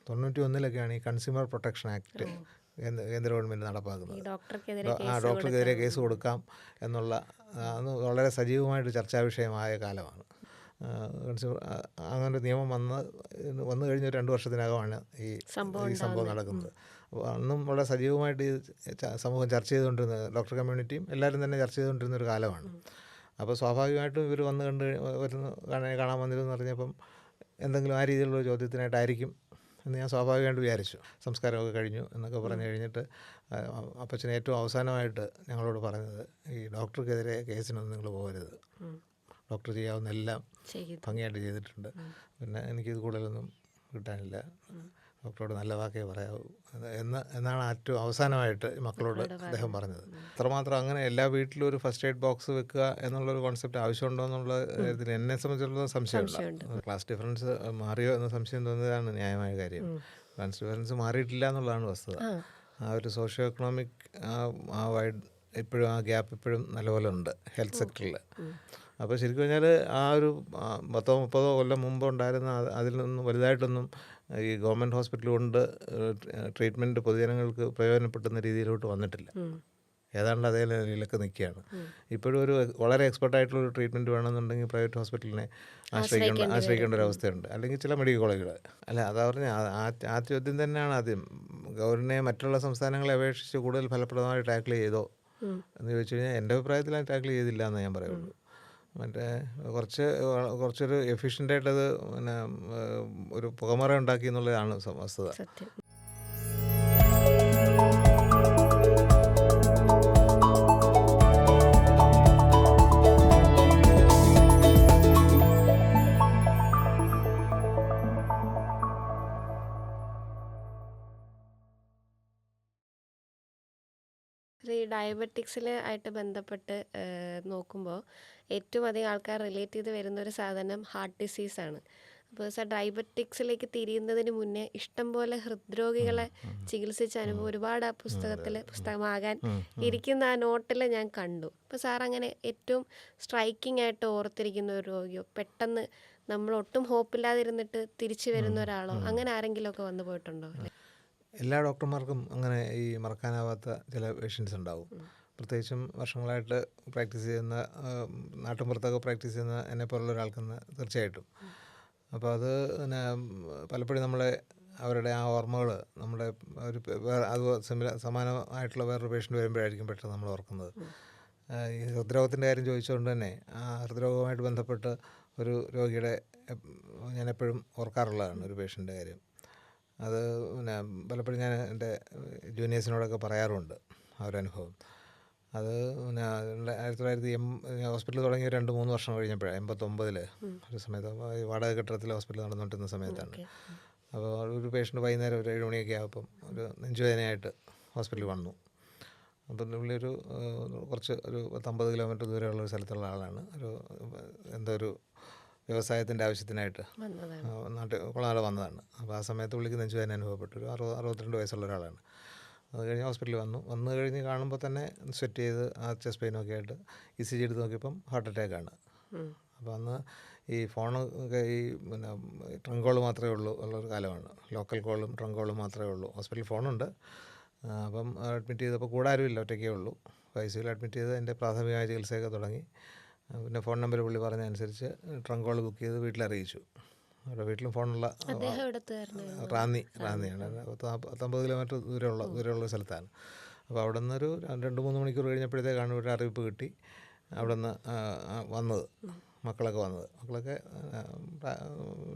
91-ലൊക്കെയാണ് ഈ consumer protection act കേന്ദ്ര government നടപ്പാക്കുന്നത്. ഡോക്ടർക്കെതിരെ കേസ് കൊടുക്കാം എന്നുള്ള അന്ന് വളരെ സജീവമായിട്ട് ചർച്ചാ വിഷയമായ കാലമാണ്. അങ്ങനെ നിയമം വന്നു കഴിഞ്ഞ 2 വർഷത്തിനകമാണ് ഈ സംഭവം നടക്കുന്നത്. അപ്പോൾ അന്നും വളരെ സജീവമായിട്ട് ഈ സമൂഹം ചർച്ച ചെയ്തുകൊണ്ടിരുന്നത്, ഡോക്ടർ കമ്മ്യൂണിറ്റിയും എല്ലാവരും തന്നെ ചർച്ച ചെയ്തുകൊണ്ടിരുന്ന ഒരു കാലമാണ്. അപ്പോൾ സ്വാഭാവികമായിട്ടും ഇവർ കാണാൻ വന്നിരുന്നു പറഞ്ഞപ്പം എന്തെങ്കിലും ആ രീതിയിലുള്ള ചോദ്യത്തിനായിട്ടായിരിക്കും എന്ന് ഞാൻ സ്വാഭാവികമായിട്ട് വിചാരിച്ചു. സംസ്കാരമൊക്കെ കഴിഞ്ഞു എന്നൊക്കെ പറഞ്ഞു കഴിഞ്ഞിട്ട് അപ്പച്ചൻ ഏറ്റവും അവസാനമായിട്ട് ഞങ്ങളോട് പറഞ്ഞത്, ഈ ഡോക്ടർക്കെതിരെ കേസിനൊന്നും നിങ്ങൾ പോകരുത്, ഡോക്ടർ ചെയ്യാവുന്ന എല്ലാം ഭംഗിയായിട്ട് ചെയ്തിട്ടുണ്ട്, പിന്നെ എനിക്കിത് കൂടുതലൊന്നും കിട്ടാനില്ല, ഡോക്ടറോട് നല്ല വാക്കേ പറയാവൂ എന്നാണ് ഏറ്റവും അവസാനമായിട്ട് മക്കളോട് അദ്ദേഹം പറഞ്ഞത്. അത്രമാത്രം അങ്ങനെ എല്ലാ വീട്ടിലും ഒരു ഫസ്റ്റ് എയ്ഡ് ബോക്സ് വെക്കുക എന്നുള്ളൊരു കോൺസെപ്റ്റ് ആവശ്യമുണ്ടോ എന്നുള്ള കാര്യത്തിൽ എന്നെ സംബന്ധിച്ചിടത്തോളം സംശയമുണ്ട്. ക്ലാസ് ഡിഫറൻസ് മാറിയോ എന്ന സംശയം തോന്നിയതാണ് ന്യായമായ കാര്യം. ക്ലാസ് ഡിഫറൻസ് മാറിയിട്ടില്ല എന്നുള്ളതാണ് വസ്തുത. ആ ഒരു സോഷ്യോ എക്കണോമിക് ഇപ്പോഴും ആ ഗ്യാപ്പ് ഇപ്പോഴും നല്ലപോലെ ഉണ്ട് ഹെൽത്ത് സെക്ടറിൽ. അപ്പോൾ ശരിക്കും പറഞ്ഞാൽ ആ ഒരു 10-30 കൊല്ലം മുമ്പ് ഉണ്ടായിരുന്ന അതിൽ നിന്നും വലുതായിട്ടൊന്നും ഈ ഗവൺമെൻറ് ഹോസ്പിറ്റൽ കൊണ്ട് ട്രീറ്റ്മെൻറ്റ് പൊതുജനങ്ങൾക്ക് പ്രയോജനപ്പെടുന്ന രീതിയിലോട്ട് വന്നിട്ടില്ല. ഏതാണ്ട് അതേ നിലയിലൊക്കെ നിൽക്കുകയാണ്. ഇപ്പോഴും ഒരു വളരെ എക്സ്പെർട്ടായിട്ടുള്ളൊരു ട്രീറ്റ്മെൻറ്റ് വേണമെന്നുണ്ടെങ്കിൽ പ്രൈവറ്റ് ഹോസ്പിറ്റലിനെ ആശ്രയിക്കേണ്ട ഒരു അവസ്ഥയുണ്ട്, അല്ലെങ്കിൽ ചില മെഡിക്കൽ കോളേജുകൾ. അല്ല, അതാ പറഞ്ഞ ആ ചോദ്യം തന്നെയാണ് ആദ്യം. ഗവൺമെൻറ്റിനെ മറ്റുള്ള സംസ്ഥാനങ്ങളെ അപേക്ഷിച്ച് കൂടുതൽ ഫലപ്രദമായി ടാക്കിൾ ചെയ്തോ എന്ന് ചോദിച്ചു കഴിഞ്ഞാൽ എൻ്റെ അഭിപ്രായത്തിൽ ടാക്കിൾ ചെയ്തില്ല എന്ന് ഞാൻ പറയുള്ളൂ. മറ്റേ കുറച്ചൊരു എഫിഷ്യൻ്റായിട്ടത് പിന്നെ ഒരു പുകമറ ഉണ്ടാക്കി എന്നുള്ളതാണ് വസ്തുത. ഈ ഡയബറ്റിക്സിലായിട്ട് ബന്ധപ്പെട്ട് നോക്കുമ്പോൾ ഏറ്റവും അധികം ആൾക്കാർ റിലേറ്റ് ചെയ്ത് വരുന്നൊരു സാധനം ഹാർട്ട് ഡിസീസാണ്. അപ്പോൾ സാർ, ഡയബറ്റിക്സിലേക്ക് തിരിയുന്നതിന് മുന്നേ ഇഷ്ടംപോലെ ഹൃദ്രോഗികളെ ചികിത്സിച്ച അനുഭവം ഒരുപാട് ആ പുസ്തകമാകാൻ ഇരിക്കുന്ന ആ നോട്ടിൽ ഞാൻ കണ്ടു. അപ്പോൾ സാർ അങ്ങനെ ഏറ്റവും സ്ട്രൈക്കിംഗ് ആയിട്ട് ഓർത്തിരിക്കുന്ന ഒരു രോഗിയോ, പെട്ടെന്ന് നമ്മൾ ഒട്ടും ഹോപ്പില്ലാതിരുന്നിട്ട് തിരിച്ചു വരുന്ന ഒരാളോ, അങ്ങനെ ആരെങ്കിലുമൊക്കെ വന്നു പോയിട്ടുണ്ടോ? എല്ലാ ഡോക്ടർമാർക്കും അങ്ങനെ ഈ മറക്കാനാവാത്ത ചില പേഷ്യൻസ് ഉണ്ടാവും. പ്രത്യേകിച്ചും വർഷങ്ങളായിട്ട് പ്രാക്ടീസ് ചെയ്യുന്ന, നാട്ടിൻപുറത്തൊക്കെ പ്രാക്ടീസ് ചെയ്യുന്ന എന്നെ പോലുള്ള ഒരാൾക്കെന്ന് തീർച്ചയായിട്ടും. അപ്പോൾ അത് പിന്നെ പലപ്പോഴും അവരുടെ ആ ഓർമ്മകൾ നമ്മുടെ സമാനമായിട്ടുള്ള വേറൊരു പേഷ്യൻ്റ് വരുമ്പോഴായിരിക്കും പെട്ടെന്ന് നമ്മൾ ഓർക്കുന്നത്. ഈ ഹൃദ്രോഗത്തിൻ്റെ കാര്യം ചോദിച്ചുകൊണ്ട് തന്നെ ആ ഹൃദ്രോഗവുമായിട്ട് ബന്ധപ്പെട്ട് ഒരു രോഗിയുടെ ഞാൻ എപ്പോഴും ഓർക്കാറുള്ളതാണ് ഒരു പേഷ്യൻ്റെ കാര്യം. അത് പിന്നെ പലപ്പോഴും ഞാൻ എൻ്റെ ജൂനിയേഴ്സിനോടൊക്കെ പറയാറുണ്ട് ആ ഒരു അനുഭവം. അത് പിന്നെ 1980 ഹോസ്പിറ്റൽ തുടങ്ങിയ 2-3 വർഷം കഴിഞ്ഞപ്പോഴാണ് 89 ഒരു സമയത്ത് ഈ വാടക കെട്ടിടത്തിൽ ഹോസ്പിറ്റൽ നടന്നുകൊണ്ടിരുന്ന സമയത്താണ്. അപ്പോൾ ഒരു പേഷ്യൻ്റ് വൈകുന്നേരം ഒരു 7 മണിയൊക്കെ ആകുമ്പം ഒരു നെഞ്ചുവേദനയായിട്ട് ഹോസ്പിറ്റലിൽ വന്നു. അപ്പം പുള്ളി ഒരു 50 കിലോമീറ്റർ ദൂരെയുള്ളൊരു സ്ഥലത്തുള്ള ആളാണ്. എന്തോ ഒരു വ്യവസായത്തിൻ്റെ ആവശ്യത്തിനായിട്ട് കൊളനാട് വന്നതാണ്. അപ്പോൾ ആ സമയത്ത് പുള്ളിക്ക് നെഞ്ചുവേദന അനുഭവപ്പെട്ടു. ഒരു 62 വയസ്സുള്ള ഒരാളാണ്. അത് കഴിഞ്ഞ് ഹോസ്പിറ്റലിൽ വന്നു കഴിഞ്ഞ് കാണുമ്പോൾ തന്നെ സ്വെറ്റ് ചെയ്ത് ആ ചെസ്റ്റ് പെയിനൊക്കെ ആയിട്ട് ECG എടുത്ത് നോക്കിയപ്പം ഹാർട്ട് അറ്റാക്കാണ്. അപ്പോൾ അന്ന് ഈ ഫോണൊക്കെ ഈ പിന്നെ ട്രങ്ക് കോൾ മാത്രമേ ഉള്ളൊരു കാലമാണ്. ലോക്കൽ കോളും ട്രങ്ക് കോളും മാത്രമേ ഉള്ളൂ. ഹോസ്പിറ്റലിൽ ഫോണുണ്ട്. അപ്പം അഡ്മിറ്റ് ചെയ്തപ്പോൾ കൂടെ ആരുമില്ല, ഒറ്റയ്ക്കേ ഉള്ളൂ. ICUവിൽ അഡ്മിറ്റ് ചെയ്ത് അതിൻ്റെ പ്രാഥമികമായ ചികിത്സയൊക്കെ തുടങ്ങി. പിന്നെ ഫോൺ നമ്പർ പുള്ളി പറഞ്ഞതനുസരിച്ച് ട്രങ്ക് കോൾ ബുക്ക് ചെയ്ത് വീട്ടിലറിയിച്ചു. അവരുടെ വീട്ടിലും ഫോണുള്ള റാന്നിയാണ്. 50 കിലോമീറ്റർ ദൂരമുള്ള സ്ഥലത്താണ്. അപ്പോൾ അവിടെ നിന്നൊരു 2-3 മണിക്കൂർ കഴിഞ്ഞപ്പോഴത്തേക്കാണ് ഒരു അറിയിപ്പ് കിട്ടി. അവിടെ നിന്ന് മക്കളൊക്കെ വന്നത്. മക്കളൊക്കെ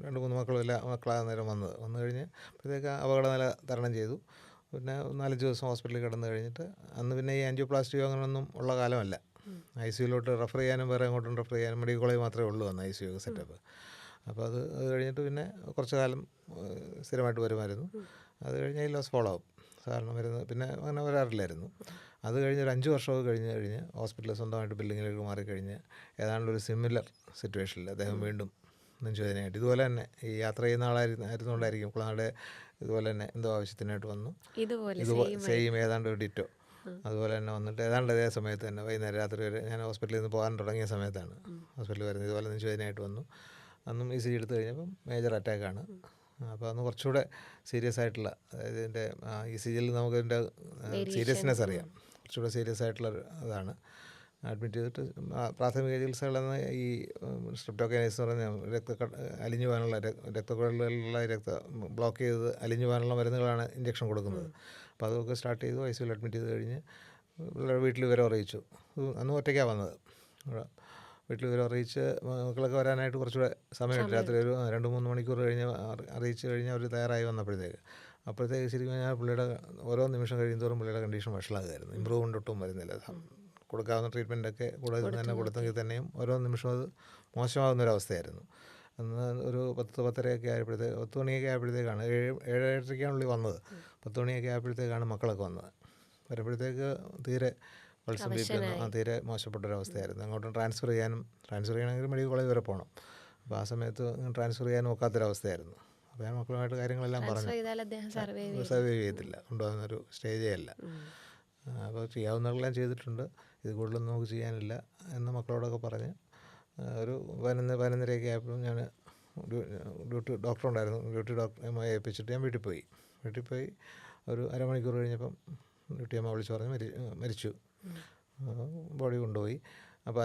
2-3 മക്കളാണ് നേരം വന്നു കഴിഞ്ഞ് അപ്പോഴത്തേക്ക് അപകടനില തരണം ചെയ്തു. പിന്നെ 4-5 ദിവസം ഹോസ്പിറ്റലിൽ കിടന്നു കഴിഞ്ഞിട്ട് അന്ന് പിന്നെ ഈ ആൻജിയോപ്ലാസ്റ്റിയോ അങ്ങനെയൊന്നും ഉള്ള കാലമല്ല. ICUവിലോട്ട് റെഫർ ചെയ്യാനും വേറെ അങ്ങോട്ടും റെഫർ ചെയ്യാനും മെഡിക്കൽ കോളേജ് മാത്രമേ ഉള്ളൂ അന്ന് ICU സെറ്റപ്പ്. അപ്പോൾ അത് കഴിഞ്ഞിട്ട് പിന്നെ കുറച്ച് കാലം സ്ഥിരമായിട്ട് വരുമായിരുന്നു. അത് കഴിഞ്ഞ് ലോസ് ഫോളോ അപ്പ് സാധാരണ വരുന്നത്, പിന്നെ അങ്ങനെ വരാറില്ലായിരുന്നു. അത് കഴിഞ്ഞ് ഒരു 5 വർഷമൊക്കെ കഴിഞ്ഞ് ഹോസ്പിറ്റലിൽ സ്വന്തമായിട്ട് ബിൽഡിങ്ങിലേക്ക് മാറിക്കഴിഞ്ഞ് ഏതാണ്ട് ഒരു സിമിലർ സിറ്റുവേഷനിൽ അദ്ദേഹം വീണ്ടും നെഞ്ചുവേദനയായിട്ട് ഇതുപോലെ തന്നെ ഈ യാത്ര ചെയ്യുന്ന ആയിരുന്നുകൊണ്ടായിരിക്കും കുളനാട് ഇതുപോലെ തന്നെ എന്തോ ആവശ്യത്തിനായിട്ട് വന്നു. സെയിം ഏതാണ്ട് ഒരു ഡിറ്റോ അതുപോലെ തന്നെ വന്നിട്ട് ഏതാണ്ട് അതേ സമയത്ത് തന്നെ വൈകുന്നേരം രാത്രി വരെ ഞാൻ ഹോസ്പിറ്റലിൽ നിന്ന് പോകാൻ തുടങ്ങിയ സമയത്താണ് ഹോസ്പിറ്റലിൽ വരുന്നത്. ഇതുപോലെ നെഞ്ചുവേദനയായിട്ട് വന്നു. അന്നും ECG എടുത്തു കഴിഞ്ഞപ്പം മേജർ അറ്റാക്കാണ്. അപ്പോൾ അന്ന് കുറച്ചുകൂടെ സീരിയസ് ആയിട്ടുള്ള, അതായത് ഇതിൻ്റെ ECGയിൽ നമുക്ക് ഇതിൻ്റെ സീരിയസ്നെസ് അറിയാം. കുറച്ചുകൂടെ സീരിയസ് ആയിട്ടുള്ള ഇതാണ്. അഡ്മിറ്റ് ചെയ്തിട്ട് പ്രാഥമിക ചികിത്സകളെന്ന് ഈ സ്ട്രെപ്റ്റോക്കൈനസ് എന്ന് പറഞ്ഞാൽ അലിഞ്ഞു പോകാനുള്ള രക്തക്കുഴലുകളിലുള്ള ബ്ലോക്ക് ചെയ്ത് അലിഞ്ഞു പോകാനുള്ള മരുന്നുകളാണ് ഇഞ്ചക്ഷൻ കൊടുക്കുന്നത്. അപ്പോൾ അതൊക്കെ സ്റ്റാർട്ട് ചെയ്തു. ICUവിൽ അഡ്മിറ്റ് ചെയ്ത് കഴിഞ്ഞ് വീട്ടിൽ വിവരം അറിയിച്ചു. അന്ന് ഒറ്റയ്ക്കാണ് വന്നത്. വീട്ടിൽ വിവരം അറിയിച്ച് മക്കളൊക്കെ വരാനായിട്ട് കുറച്ചുകൂടെ സമയമുണ്ട്. രാത്രി ഒരു 2-3 മണിക്കൂർ കഴിഞ്ഞ് അറിയിച്ച് കഴിഞ്ഞ് അവർ തയ്യാറായി അപ്പോഴത്തേക്ക് ശരിക്കും ഞാൻ പുള്ളിയുടെ ഓരോ നിമിഷം കഴിയുന്തോറും പുള്ളിയുടെ കണ്ടീഷൻ വഷളാകുമായിരുന്നു. ഇമ്പ്രൂവ്മെൻ്റ് ഒട്ടും വരുന്നില്ല. കൊടുക്കാവുന്ന ട്രീറ്റ്മെൻറ്റൊക്കെ കൂടെ തന്നെ കൊടുത്തെങ്കിൽ തന്നെയും ഓരോ നിമിഷവും അത് മോശമാകുന്നൊരവസ്ഥയായിരുന്നു. അന്ന് ഒരു 10-10:30 ആയപ്പോഴത്തേക്ക് 10 മണിയൊക്കെ ആയപ്പോഴത്തേക്കാണ് 7-7:30 വന്നത്. 10 മണിയൊക്കെ ആയപ്പോഴത്തേക്കാണ് മക്കളൊക്കെ വന്നത്. വരുമ്പോഴത്തേക്ക് തീരെ പൾസും ബിപിയൊന്നും തീരെ മോശപ്പെട്ടൊരവസ്ഥയായിരുന്നു. അങ്ങോട്ടും ട്രാൻസ്ഫർ ചെയ്യണമെങ്കിൽ മെഡിക്കൽ കോളേജ് വരെ പോകണം. അപ്പോൾ ആ സമയത്ത് ട്രാൻസ്ഫർ ചെയ്യാൻ ഒക്കാത്തൊരവസ്ഥയായിരുന്നു. അപ്പോൾ ഞാൻ മക്കളുമായിട്ട് കാര്യങ്ങളെല്ലാം പറഞ്ഞു. സർവൈവ് ചെയ്തില്ല, കൊണ്ടുപോകുന്നൊരു സ്റ്റേജേ അല്ല. അപ്പോൾ ചെയ്യാവുന്നതെല്ലാം ചെയ്തിട്ടുണ്ട്, ഇത് കൂടുതലൊന്നും നമുക്ക് ചെയ്യാനില്ല എന്ന് മക്കളോടൊക്കെ പറഞ്ഞ് ഒരു 11:30 ആയപ്പോഴും ഞാൻ ഡോക്ടർ ഉണ്ടായിരുന്നു, ഡ്യൂട്ടി ഡോക്ടറെ ഏൽപ്പിച്ചിട്ട് ഞാൻ വീട്ടിൽ പോയി ഒരു അരമണിക്കൂർ കഴിഞ്ഞപ്പം ഡ്യൂട്ടി അമ്മ വിളിച്ച് പറഞ്ഞ് മരിച്ചു. ബോഡി കൊണ്ടുപോയി. അപ്പോൾ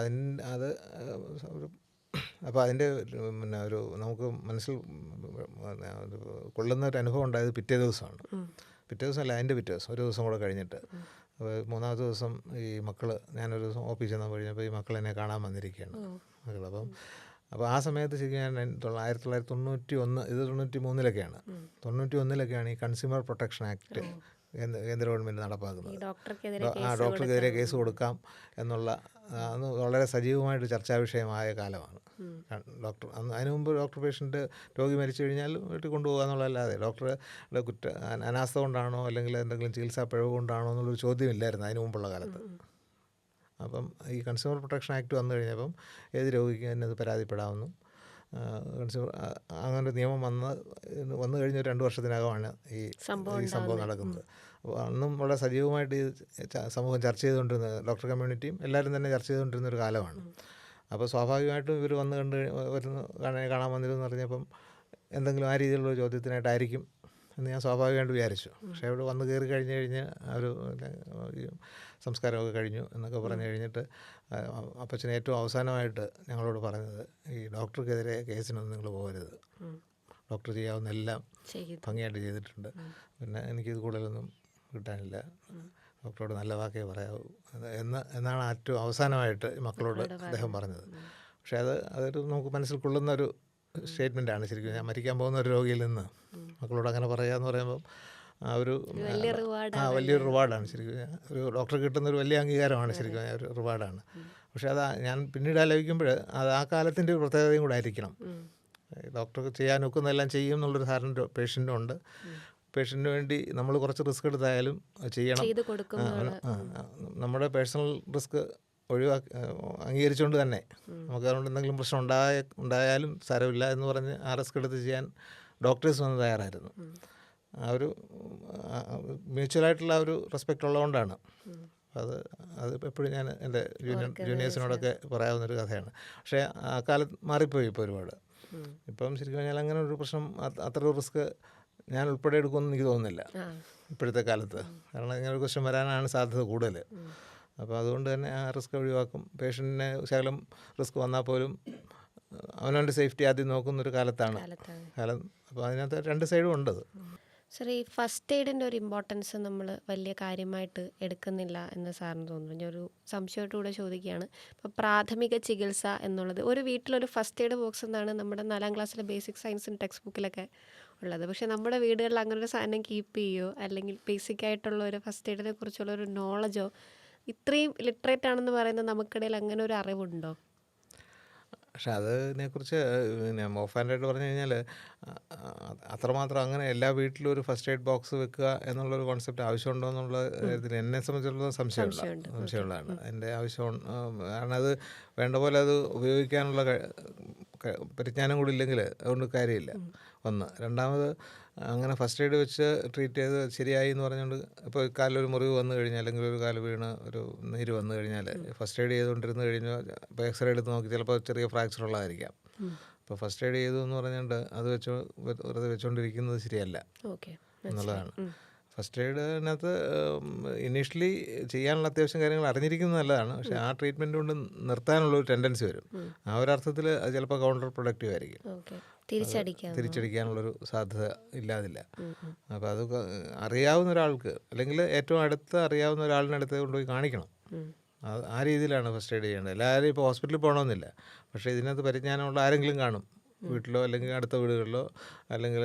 അതിൻ്റെ പിന്നെ ഒരു നമുക്ക് മനസ്സിൽ കൊള്ളുന്ന ഒരു അനുഭവം ഉണ്ടായത് പിറ്റേ ദിവസമാണ്. പിറ്റേ ദിവസമല്ല, അതിൻ്റെ പിറ്റേ ദിവസം, ഒരു ദിവസം കൂടെ കഴിഞ്ഞിട്ട്. അപ്പോൾ 3-ാമത്തെ ദിവസം ഈ ഞാനൊരു ദിവസം ഓഫീസിൽ ചെന്നാൽ കഴിഞ്ഞപ്പോൾ ഈ മക്കൾ എന്നെ കാണാൻ വന്നിരിക്കുകയാണ്. അപ്പോൾ ആ സമയത്ത് ശരിക്കും ഞാൻ 1991, ഇത് 93-ലൊക്കെയാണ്. 91-ലൊക്കെയാണ് ഈ കൺസ്യൂമർ പ്രൊട്ടക്ഷൻ ആക്ട് കേന്ദ്ര ഗവൺമെൻറ് നടപ്പാക്കുന്നത്. ഡോക്ടർക്കെതിരെ കേസ് കൊടുക്കാം എന്നുള്ള അന്ന് വളരെ സജീവമായിട്ട് ചർച്ചാ വിഷയമായ കാലമാണ്. അതിനു മുമ്പ് രോഗി മരിച്ചു കഴിഞ്ഞാൽ വീട്ടിൽ കൊണ്ടുപോകുക എന്നുള്ളതല്ലാതെ ഡോക്ടറുടെ അനാസ്ഥ കൊണ്ടാണോ അല്ലെങ്കിൽ എന്തെങ്കിലും ചികിത്സാ പിഴവ് കൊണ്ടാണോ എന്നുള്ളൊരു ചോദ്യമില്ലായിരുന്നു അതിനു മുമ്പുള്ള കാലത്ത്. അപ്പം ഈ കൺസ്യൂമർ പ്രൊട്ടക്ഷൻ ആക്ട് വന്നു കഴിഞ്ഞപ്പം ഏത് രോഗിക്കും തന്നെ അത് പരാതിപ്പെടാമെന്നും അങ്ങനെ നിയമം വന്നു കഴിഞ്ഞ 2 വർഷത്തിനകമാണ് ഈ സംഭവം നടക്കുന്നത്. അപ്പോൾ അന്നും വളരെ സജീവമായിട്ട് ഈ സമൂഹം ചർച്ച ചെയ്തുകൊണ്ടിരുന്നത്, ഡോക്ടർ കമ്മ്യൂണിറ്റിയും എല്ലാവരും തന്നെ ചർച്ച ചെയ്തുകൊണ്ടിരുന്നൊരു കാലമാണ്. അപ്പോൾ സ്വാഭാവികമായിട്ടും ഇവർ കാണാൻ വന്നിരുന്നു പറഞ്ഞപ്പം എന്തെങ്കിലും ആ രീതിയിലുള്ള ചോദ്യത്തിനായിട്ടായിരിക്കും എന്ന് ഞാൻ സ്വാഭാവികമായിട്ട് വിചാരിച്ചു. പക്ഷേ അവിടെ വന്ന് കയറി കഴിഞ്ഞ് ഒരു സംസ്കാരമൊക്കെ കഴിഞ്ഞു എന്നൊക്കെ പറഞ്ഞു കഴിഞ്ഞിട്ട് അപ്പച്ചൻ ഏറ്റവും അവസാനമായിട്ട് ഞങ്ങളോട് പറഞ്ഞത്, ഈ ഡോക്ടർക്കെതിരെ കേസിനൊന്നും നിങ്ങൾ പോകരുത്, ഡോക്ടർ ചെയ്യാവുന്ന എല്ലാം ഭംഗിയായിട്ട് ചെയ്തിട്ടുണ്ട്, പിന്നെ എനിക്കിത് കൂടുതലൊന്നും കിട്ടാനില്ല, ഡോക്ടറോട് നല്ല വാക്കേ പറയാവൂ എന്നാണ് ഏറ്റവും അവസാനമായിട്ട് മക്കളോട് അദ്ദേഹം പറഞ്ഞത്. പക്ഷേ അതൊരു നമുക്ക് മനസ്സിൽ കൊള്ളുന്ന ഒരു സ്റ്റേറ്റ്മെൻറ്റാണ്. ശരിക്കും ഞാൻ മരിക്കാൻ പോകുന്ന ഒരു രോഗിയിൽ നിന്ന് മക്കളോട് അങ്ങനെ പറയാമെന്ന് പറയുമ്പം വലിയൊരു റിവാർഡാണ്. ശരിക്കും ഒരു ഡോക്ടർക്ക് കിട്ടുന്നൊരു വലിയ അംഗീകാരമാണ്, ശരിക്കും ഒരു റിവാർഡാണ്. പക്ഷേ ഞാൻ പിന്നീട് ആലോചിക്കുമ്പോൾ ആ കാലത്തിൻ്റെ ഒരു പ്രത്യേകതയും കൂടെ ആയിരിക്കണം. ഡോക്ടർക്ക് ചെയ്യാൻ ഒക്കുന്നതെല്ലാം ചെയ്യും എന്നുള്ളൊരു ധാരണ പേഷ്യൻറ്റുണ്ട്. പേഷ്യൻറ്റിന് വേണ്ടി നമ്മൾ കുറച്ച് റിസ്ക് എടുത്തായാലും ചെയ്യണം. നമ്മുടെ പേഴ്സണൽ റിസ്ക് അംഗീകരിച്ചുകൊണ്ട് തന്നെ നമുക്ക് അതുകൊണ്ട് എന്തെങ്കിലും പ്രശ്നം ഉണ്ടായാലും സാരമില്ല എന്ന് പറഞ്ഞ് ആ റിസ്ക് എടുത്ത് ചെയ്യാൻ ഡോക്ടേഴ്സ് വന്ന് തയ്യാറായിരുന്നു. ആ ഒരു മ്യൂച്വലായിട്ടുള്ള ഒരു റെസ്പെക്റ്റ് ഉള്ളതുകൊണ്ടാണ്. അത് എപ്പോഴും ഞാൻ എൻ്റെ ജൂനിയേഴ്സിനോടൊക്കെ പറയാവുന്നൊരു കഥയാണ്. പക്ഷേ ആ കാലത്ത് മാറിപ്പോയി ഇപ്പോൾ ഒരുപാട്. ഇപ്പം ശരിക്കും പറഞ്ഞാൽ അങ്ങനെ ഒരു പ്രശ്നം, അത്ര ഒരു റിസ്ക് ഞാൻ ഉൾപ്പെടെ എടുക്കുമെന്ന് എനിക്ക് തോന്നുന്നില്ല ഇപ്പോഴത്തെ കാലത്ത്. കാരണം ഇങ്ങനെ ഒരു ക്വസ്റ്റ്യൻ വരാനാണ് സാധ്യത കൂടുതൽ. അപ്പോൾ അതുകൊണ്ട് തന്നെ ആ റിസ്ക് ഒഴിവാക്കും. പേഷ്യൻറ്റിന് ശകലം റിസ്ക് വന്നാൽ പോലും അവനവൻ്റെ സേഫ്റ്റി ആദ്യം നോക്കുന്നൊരു കാലം. അപ്പോൾ അതിനകത്ത് 2 സൈഡും ഉണ്ട്. സാർ, ഈ ഫസ്റ്റ് എയ്ഡിൻ്റെ ഒരു ഇമ്പോർട്ടൻസ് നമ്മൾ വലിയ കാര്യമായിട്ട് എടുക്കുന്നില്ല എന്ന് സാറിന് തോന്നുന്നു. ഞാൻ ഒരു സംശയമായിട്ടുകൂടെ ചോദിക്കുകയാണ്. ഇപ്പോൾ പ്രാഥമിക ചികിത്സ എന്നുള്ളത് ഒരു വീട്ടിലൊരു ഫസ്റ്റ് എയ്ഡ് ബോക്സ് എന്നാണ് നമ്മുടെ 4ാം ക്ലാസ്സിലെ ബേസിക് സയൻസിൻ്റെ ടെക്സ്റ്റ് ബുക്കിലൊക്കെ ഉള്ളത്. പക്ഷേ നമ്മുടെ വീടുകളിൽ അങ്ങനെ ഒരു സാധനം കീപ്പ് ചെയ്യുമോ, അല്ലെങ്കിൽ ബേസിക് ആയിട്ടുള്ള ഒരു ഫസ്റ്റ് എയ്ഡിനെ കുറിച്ചുള്ള ഒരു നോളജോ, ഇത്രയും ലിറ്ററേറ്റ് ആണെന്ന് പറയുന്ന നമുക്കിടയിൽ അങ്ങനെ ഒരു അറിവുണ്ടോ? പക്ഷെ അതിനെക്കുറിച്ച് പിന്നെ ഓഫാൻഡായിട്ട് പറഞ്ഞു കഴിഞ്ഞാൽ അത്രമാത്രം അങ്ങനെ എല്ലാ വീട്ടിലും ഒരു ഫസ്റ്റ് എയ്ഡ് ബോക്സ് വെക്കുക എന്നുള്ളൊരു കോൺസെപ്റ്റ് ആവശ്യമുണ്ടോ എന്നുള്ള കാര്യത്തിൽ എന്നെ സംബന്ധിച്ചിടത്തോളം സംശയമുള്ളതാണ്. അതിൻ്റെ ആവശ്യം, കാരണം അത് വേണ്ട പോലെ അത് ഉപയോഗിക്കാനുള്ള പരിജ്ഞാനം കൂടി ഇല്ലെങ്കിൽ അതുകൊണ്ട് കാര്യമില്ല. ഒന്ന്. രണ്ടാമത്, അങ്ങനെ ഫസ്റ്റ് എയ്ഡ് വെച്ച് ട്രീറ്റ് ചെയ്ത് ശരിയായി എന്ന് പറഞ്ഞുകൊണ്ട് ഇപ്പോൾ കാലിലൊരു മുറിവ് വന്നു കഴിഞ്ഞാൽ അല്ലെങ്കിൽ ഒരു കാല് വീണ് ഒരു നീര് വന്നു കഴിഞ്ഞാൽ ഫസ്റ്റ് എയ്ഡ് ചെയ്തുകൊണ്ടിരുന്ന് കഴിഞ്ഞാൽ ഇപ്പോൾ എക്സ്റേ എടുത്ത് നോക്കി ചിലപ്പോൾ ചെറിയ ഫ്രാക്ചർ ഉള്ളതായിരിക്കാം. ഇപ്പോൾ ഫസ്റ്റ് എയ്ഡ് ചെയ്തു എന്ന് പറഞ്ഞുകൊണ്ട് അത് വെറുതെ വെച്ചുകൊണ്ടിരിക്കുന്നത് ശരിയല്ല ഓക്കെ, എന്നുള്ളതാണ്. ഫസ്റ്റ് എയ്ഡിനകത്ത് ഇനീഷ്യലി ചെയ്യാനുള്ള അത്യാവശ്യം കാര്യങ്ങൾ അറിഞ്ഞിരിക്കുന്നത് നല്ലതാണ്. പക്ഷേ ആ ട്രീറ്റ്മെൻറ്റ് കൊണ്ട് നിർത്താനുള്ളൊരു ടെൻഡൻസി വരും. ആ ഒരു അർത്ഥത്തിൽ അത് ചിലപ്പോൾ കൗണ്ടർ പ്രൊഡക്റ്റീവ് ആയിരിക്കും. തിരിച്ചടിക്കാനുള്ളൊരു സാധ്യത ഇല്ലാതില്ല. അപ്പോൾ അത് അറിയാവുന്ന ഒരാൾക്ക്, അല്ലെങ്കിൽ ഏറ്റവും അടുത്ത് അറിയാവുന്ന ഒരാളിനടുത്ത് കൊണ്ടുപോയി കാണിക്കണം. ആ രീതിയിലാണ് ഫസ്റ്റ് എയ്ഡ് ചെയ്യേണ്ടത്. എല്ലാവരും ഇപ്പോൾ ഹോസ്പിറ്റലിൽ പോകണമെന്നില്ല. പക്ഷേ ഇതിനകത്ത് പരിജ്ഞാനമുള്ള ആരെങ്കിലും കാണും, വീട്ടിലോ അല്ലെങ്കിൽ അടുത്ത വീടുകളിലോ അല്ലെങ്കിൽ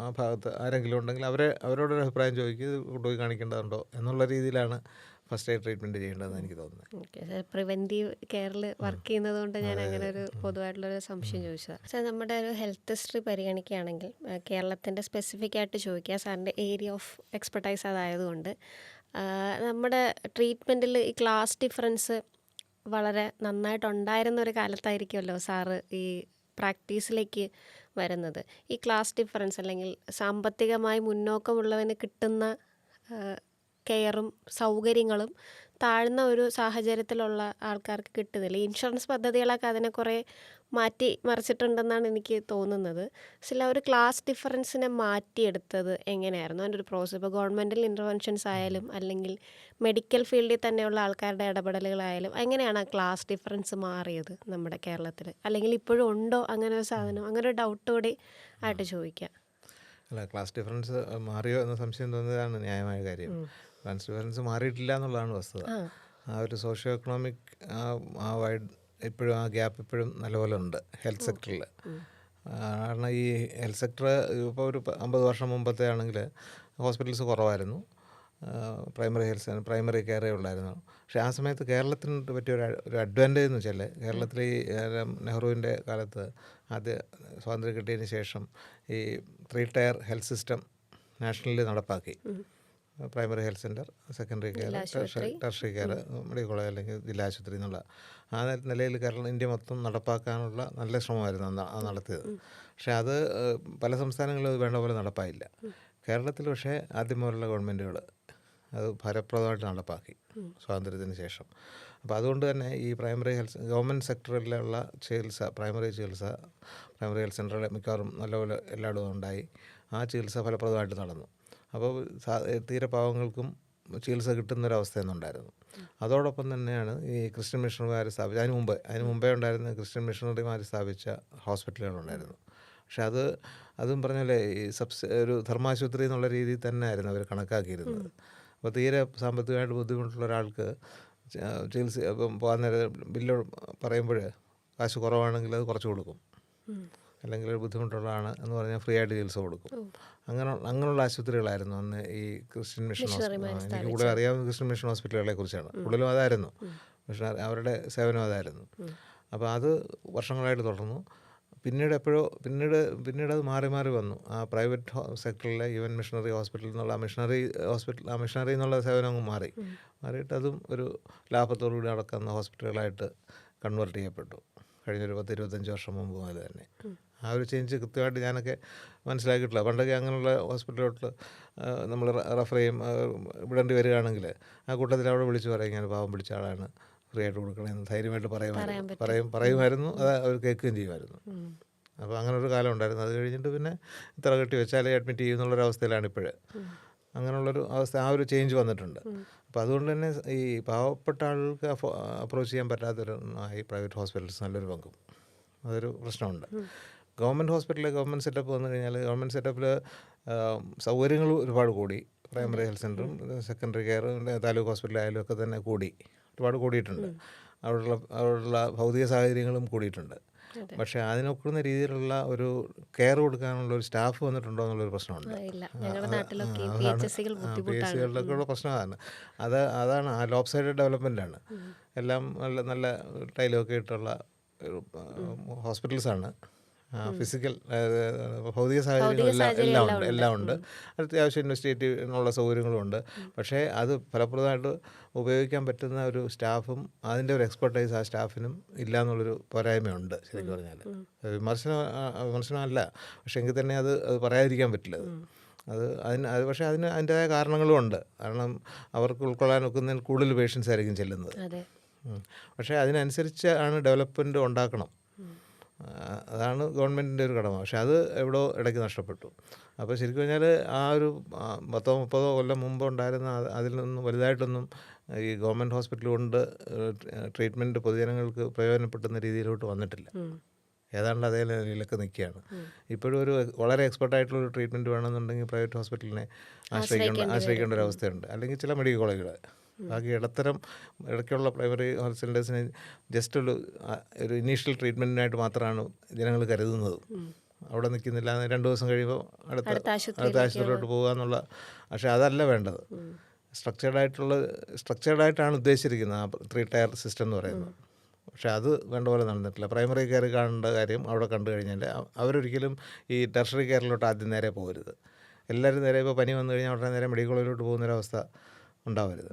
ആ ഭാഗത്ത് ആരെങ്കിലും ഉണ്ടെങ്കിൽ അവരോടൊരു അഭിപ്രായം ചോദിക്കുക, ഇത് കൊണ്ടുപോയി കാണിക്കേണ്ടതുണ്ടോ എന്നുള്ള രീതിയിലാണ് ഫസ്റ്റ് എയ്ഡ് ട്രീറ്റ്മെൻറ്റ് ചെയ്യേണ്ടതെന്ന് എനിക്ക് തോന്നുന്നത്. ഓക്കെ സാർ, പ്രിവെൻറ്റീവ് കെയറിൽ വർക്ക് ചെയ്യുന്നത് കൊണ്ട് ഞാൻ അങ്ങനെ ഒരു പൊതുവായിട്ടുള്ളൊരു സംശയം ചോദിച്ചതാണ്. സാർ, നമ്മുടെ ഒരു ഹെൽത്ത് ഹിസ്റ്ററി പരിഗണിക്കുകയാണെങ്കിൽ കേരളത്തിൻ്റെ സ്പെസിഫിക് ആയിട്ട് ചോദിക്കുക, സാറിൻ്റെ ഏരിയ ഓഫ് എക്സ്പെർട്ടൈസ് അതായതുകൊണ്ട് നമ്മുടെ ട്രീറ്റ്മെൻറ്റിൽ ഈ ക്ലാസ് ഡിഫറൻസ് വളരെ നന്നായിട്ടുണ്ടായിരുന്ന ഒരു കാലത്തായിരിക്കുമല്ലോ സാറ് ഈ പ്രാക്ടീസിലേക്ക് വരുന്നത്. ഈ ക്ലാസ് ഡിഫറൻസ് അല്ലെങ്കിൽ സാമ്പത്തികമായി മുന്നോക്കമുള്ളവന് കിട്ടുന്ന കെയറും സൗകര്യങ്ങളും താഴ്ന്ന ഒരു സാഹചര്യത്തിലുള്ള ആൾക്കാർക്ക് കിട്ടുന്നില്ല. ഈ ഇൻഷുറൻസ് പദ്ധതികളൊക്കെ അതിനെ കുറേ മാറ്റി മറിച്ചിട്ടുണ്ടെന്നാണ് എനിക്ക് തോന്നുന്നത്. ചില ഒരു ക്ലാസ് ഡിഫറൻസിനെ മാറ്റിയെടുത്തത് എങ്ങനെയായിരുന്നു അതിൻ്റെ ഒരു പ്രോസസ്സ്? ഇപ്പോൾ ഗവൺമെൻറ്റൽ ഇൻ്റർവെൻഷൻസ് ആയാലും അല്ലെങ്കിൽ മെഡിക്കൽ ഫീൽഡിൽ തന്നെയുള്ള ആൾക്കാരുടെ ഇടപെടലുകളായാലും എങ്ങനെയാണ് ആ ക്ലാസ് ഡിഫറൻസ് മാറിയത് നമ്മുടെ കേരളത്തിൽ? അല്ലെങ്കിൽ ഇപ്പോഴും ഉണ്ടോ അങ്ങനെ ഒരു സാധനം? അങ്ങനെ ഒരു ഡൗട്ട് കൂടി ആയിട്ട് ചോദിക്കാം. അല്ല, ക്ലാസ് ഡിഫറൻസ് മാറിയോ എന്ന സംശയം തോന്നിയതാണ് ന്യായമായ കാര്യം. ക്ലാസ് ഡിഫറൻസ് മാറിയിട്ടില്ല എന്നുള്ളതാണ് വസ്തുത. ആ ഒരു സോഷ്യോ എക്കണോമിക് ഇപ്പോഴും ആ ഗ്യാപ്പ് ഇപ്പോഴും നല്ലപോലെ ഉണ്ട് ഹെൽത്ത് സെക്ടറിൽ. കാരണം ഈ ഹെൽത്ത് സെക്ടർ ഇപ്പോൾ ഒരു 50 വർഷം മുമ്പത്തെ ആണെങ്കിൽ ഹോസ്പിറ്റൽസ് കുറവായിരുന്നു, പ്രൈമറി കെയറേ ഉള്ളായിരുന്നു. പക്ഷേ ആ സമയത്ത് കേരളത്തിന് പറ്റിയ ഒരു അഡ്വാൻറ്റേജ് എന്ന് വെച്ചാൽ, കേരളത്തിൽ ഈ നെഹ്റുവിൻ്റെ കാലത്ത് ആദ്യ സ്വാതന്ത്ര്യം കിട്ടിയതിന് ശേഷം ഈ 3 ടയർ ഹെൽത്ത് സിസ്റ്റം നാഷണലിൽ നടപ്പാക്കി. Primary health centre, secondary care, tertiary care, medical college അല്ലെങ്കിൽ ജില്ലാ ആശുപത്രി എന്നുള്ള ആ നിലയിൽ ഇന്ത്യ മൊത്തം നടപ്പാക്കാനുള്ള നല്ല ശ്രമമായിരുന്നു നടത്തിയത്. പക്ഷേ അത് പല സംസ്ഥാനങ്ങളിലും അത് വേണ്ട പോലെ നടപ്പായില്ല. കേരളത്തിൽ പക്ഷേ ആദ്യം മുതലുള്ള ഗവൺമെൻറ്റുകൾ അത് ഫലപ്രദമായിട്ട് നടപ്പാക്കി സ്വാതന്ത്ര്യത്തിന് ശേഷം. അപ്പോൾ അതുകൊണ്ട് തന്നെ ഈ ഗവൺമെൻറ് സെക്ടറിലുള്ള പ്രൈമറി ഹെൽത്ത് സെൻ്ററുകൾ മിക്കവാറും നല്ലപോലെ എല്ലായിടവും ഉണ്ടായി. ആ ചികിത്സ ഫലപ്രദമായിട്ട് നടന്നു. അപ്പോൾ തീരെ പാവങ്ങൾക്കും ചികിത്സ കിട്ടുന്നൊരവസ്ഥയൊന്നും ഉണ്ടായിരുന്നു. അതോടൊപ്പം തന്നെയാണ് ഈ ക്രിസ്ത്യൻ മിഷണറിമാർ സ്ഥാപിച്ച അതിന് മുമ്പേ ഉണ്ടായിരുന്ന ക്രിസ്ത്യൻ മിഷണറിമാർ സ്ഥാപിച്ച ഹോസ്പിറ്റലുകളുണ്ടായിരുന്നു. പക്ഷെ അതും പറഞ്ഞാലേ ഈ ഒരു ധർമാശുപത്രി എന്നുള്ള രീതിയിൽ തന്നെ ആയിരുന്നു അവർ കണക്കാക്കിയിരുന്നത്. അപ്പോൾ തീരെ സാമ്പത്തികമായിട്ട് ബുദ്ധിമുട്ടുള്ള ഒരാൾക്ക് ചികിത്സ ഇപ്പം പോകാൻ നേരം ബില്ല് പറയുമ്പോൾ കാശ് കുറവാണെങ്കിൽ അത് കുറച്ച് കൊടുക്കും, അല്ലെങ്കിൽ ഒരു ബുദ്ധിമുട്ടുള്ളതാണ് എന്ന് പറഞ്ഞാൽ ഫ്രീ ആയിട്ട് ചികിത്സ കൊടുക്കും. അങ്ങനെയുള്ള ആശുപത്രികളായിരുന്നു അന്ന് ഈ ക്രിസ്ത്യൻ മിഷൻ എനിക്ക് കൂടുതൽ അറിയാവുന്ന ക്രിസ്ത്യൻ മിഷൻ ഹോസ്പിറ്റലുകളെ കുറിച്ചാണ്. കൂടുതലും അതായിരുന്നു അവരുടെ സേവനം അതായിരുന്നു. അപ്പോൾ അത് വർഷങ്ങളായിട്ട് തുടർന്നു. പിന്നീട് അത് മാറി വന്നു. ആ പ്രൈവറ്റ് സെക്ടറിലെ ഈവൻ മിഷണറി ഹോസ്പിറ്റൽ എന്നുള്ള മിഷണറി എന്നുള്ള സേവനം അങ്ങ് മാറിയിട്ട് അതും ഒരു ലാഭത്തോടുകൂടി നടക്കുന്ന ഹോസ്പിറ്റലുകളായിട്ട് കൺവേർട്ട് ചെയ്യപ്പെട്ടു കഴിഞ്ഞൊരു 10-25 വർഷം മുമ്പ് മുതൽ തന്നെ. ആ ഒരു ചേഞ്ച് കൃത്യമായിട്ട് ഞാനൊക്കെ മനസ്സിലാക്കിയിട്ടില്ല. പണ്ടൊക്കെ അങ്ങനെയുള്ള ഹോസ്പിറ്റലുകളിൽ നമ്മൾ റെഫർ വിടേണ്ടി വരികയാണെങ്കിൽ ആ കൂട്ടത്തിൽ അവിടെ വിളിച്ച് പറയും, ഞാൻ പാവം പിടിച്ച ആളാണ്, ഫ്രീ ആയിട്ട് കൊടുക്കണമെന്ന് ധൈര്യമായിട്ട് പറയുമായിരുന്നു. അത് അവർ കേൾക്കുകയും ചെയ്യുമായിരുന്നു. അപ്പോൾ അങ്ങനൊരു കാലം ഉണ്ടായിരുന്നു. അത് കഴിഞ്ഞിട്ട് പിന്നെ ഇത്ര കെട്ടി വെച്ചാലേ അഡ്മിറ്റ് ചെയ്യുന്നുള്ളൊരവസ്ഥയിലാണ് ഇപ്പോഴ്. അങ്ങനെയുള്ളൊരു അവസ്ഥ, ആ ഒരു ചേഞ്ച് വന്നിട്ടുണ്ട്. അപ്പോൾ അതുകൊണ്ട് തന്നെ ഈ പാവപ്പെട്ട ആൾക്ക് അപ്രോച്ച് ചെയ്യാൻ പറ്റാത്തൊരു പ്രൈവറ്റ് ഹോസ്പിറ്റൽസ് നല്ലൊരു പങ്കും അതൊരു പ്രശ്നമുണ്ട്. ഗവൺമെൻറ് സെറ്റപ്പ് വന്നു കഴിഞ്ഞാൽ ഗവൺമെൻറ് സെറ്റപ്പിൽ സൗകര്യങ്ങൾ ഒരുപാട് കൂടി. പ്രൈമറി ഹെൽത്ത് സെൻ്ററും സെക്കൻഡറി കെയറും താലൂക്ക് ഹോസ്പിറ്റലായാലും ഒക്കെ തന്നെ ഒരുപാട് കൂടിയിട്ടുണ്ട്. അവിടെയുള്ള ഭൗതിക സാഹചര്യങ്ങളും കൂടിയിട്ടുണ്ട്. പക്ഷേ അതിനൊക്കുന്ന രീതിയിലുള്ള ഒരു കെയർ കൊടുക്കാനുള്ള ഒരു സ്റ്റാഫ് വന്നിട്ടുണ്ടോ എന്നുള്ളൊരു പ്രശ്നമുണ്ട്. PHCകളിലൊക്കെ ഉള്ള പ്രശ്നമാണ്. അതാണ് ആ ലോപ്പ് സൈഡ് ഡെവലപ്മെൻറ്റാണ്. എല്ലാം നല്ല ടൈലൊക്കെ ഇട്ടുള്ള ഹോസ്പിറ്റൽസാണ്. ഫിസിക്കൽ ഭൗതിക സാഹചര്യങ്ങൾ എല്ലാം ഉണ്ട്. അത്യാവശ്യം ഇൻവെസ്റ്റിഗേറ്റീവിനുള്ള സൗകര്യങ്ങളും ഉണ്ട്. പക്ഷേ അത് ഫലപ്രദമായിട്ട് ഉപയോഗിക്കാൻ പറ്റുന്ന ഒരു സ്റ്റാഫും അതിൻ്റെ ഒരു എക്സ്പെർട്ടൈസ് ആ സ്റ്റാഫിനും ഇല്ല എന്നുള്ളൊരു പോരായ്മയുണ്ട് ശരിക്കും പറഞ്ഞാൽ. വിമർശനമല്ല, പക്ഷേ എങ്കിൽ തന്നെ അത് പറയാതിരിക്കാൻ പറ്റില്ല. പക്ഷേ അതിൻ്റെതായ കാരണങ്ങളും ഉണ്ട്. കാരണം അവർക്ക് ഉൾക്കൊള്ളാൻ ഒക്കുന്നതിൽ കൂടുതൽ പേഷ്യൻസ് ആയിരിക്കും ചെല്ലുന്നത്. പക്ഷേ അതിനനുസരിച്ച് ആണ് ഡെവലപ്മെൻറ്റ് ഉണ്ടാക്കണം. അതാണ് ഗവൺമെൻറ്റിൻ്റെ ഒരു കടമ. പക്ഷെ അത് എവിടെയോ ഇടയ്ക്ക് നഷ്ടപ്പെട്ടു. അപ്പോൾ ശരിക്കും പറഞ്ഞാൽ ആ ഒരു 10-30 കൊല്ലം മുമ്പ് ഉണ്ടായിരുന്ന അതിൽ നിന്നും വലുതായിട്ടൊന്നും ഈ ഗവൺമെൻറ് ഹോസ്പിറ്റൽ കൊണ്ട് ട്രീറ്റ്മെൻറ്റ് പൊതുജനങ്ങൾക്ക് പ്രയോജനപ്പെടുന്ന രീതിയിലോട്ട് വന്നിട്ടില്ല. ഏതാണ്ട് അതേ നിലയിലൊക്കെ നിൽക്കുകയാണ്. ഇപ്പോഴും ഒരു വളരെ എക്സ്പെർട്ടായിട്ടുള്ളൊരു ട്രീറ്റ്മെൻറ്റ് വേണമെന്നുണ്ടെങ്കിൽ പ്രൈവറ്റ് ഹോസ്പിറ്റലിനെ ആശ്രയിക്കേണ്ട ഒരു അവസ്ഥയുണ്ട്. അല്ലെങ്കിൽ ചില മെഡിക്കൽ കോളേജുകൾ. ബാക്കി ഇടയ്ക്കുള്ള പ്രൈമറി ഹെൽത്ത് സെൻറ്റേഴ്സിന് ജസ്റ്റ് ഒരു ഇനീഷ്യൽ ട്രീറ്റ്മെൻറ്റിനായിട്ട് മാത്രമാണ് ജനങ്ങൾ കരുതുന്നത്. അവിടെ നിൽക്കുന്നില്ല, 2 ദിവസം കഴിയുമ്പോൾ അടുത്ത ആശുപത്രിയിലോട്ട് പോകുക എന്നുള്ള. പക്ഷേ അതല്ല വേണ്ടത്. സ്ട്രക്ചേർഡായിട്ടാണ് ഉദ്ദേശിച്ചിരിക്കുന്നത് ആ 3 ടയർ സിസ്റ്റം എന്ന് പറയുന്നത്. പക്ഷേ അത് വേണ്ട പോലെ നടന്നിട്ടില്ല. പ്രൈമറി കെയർ കാണേണ്ട കാര്യം അവിടെ കണ്ടു കഴിഞ്ഞാൽ അവരൊരിക്കലും ഈ ടെർഷറി കെയറിലോട്ട് ആദ്യം നേരെ പോകരുത്. എല്ലാവരും നേരെ ഇപ്പോൾ പനി വന്നു കഴിഞ്ഞാൽ ഉടനെ നേരെ മെഡിക്കൽ കോളേജിലോട്ട് പോകുന്നൊരവസ്ഥ ഉണ്ടാവരുത്.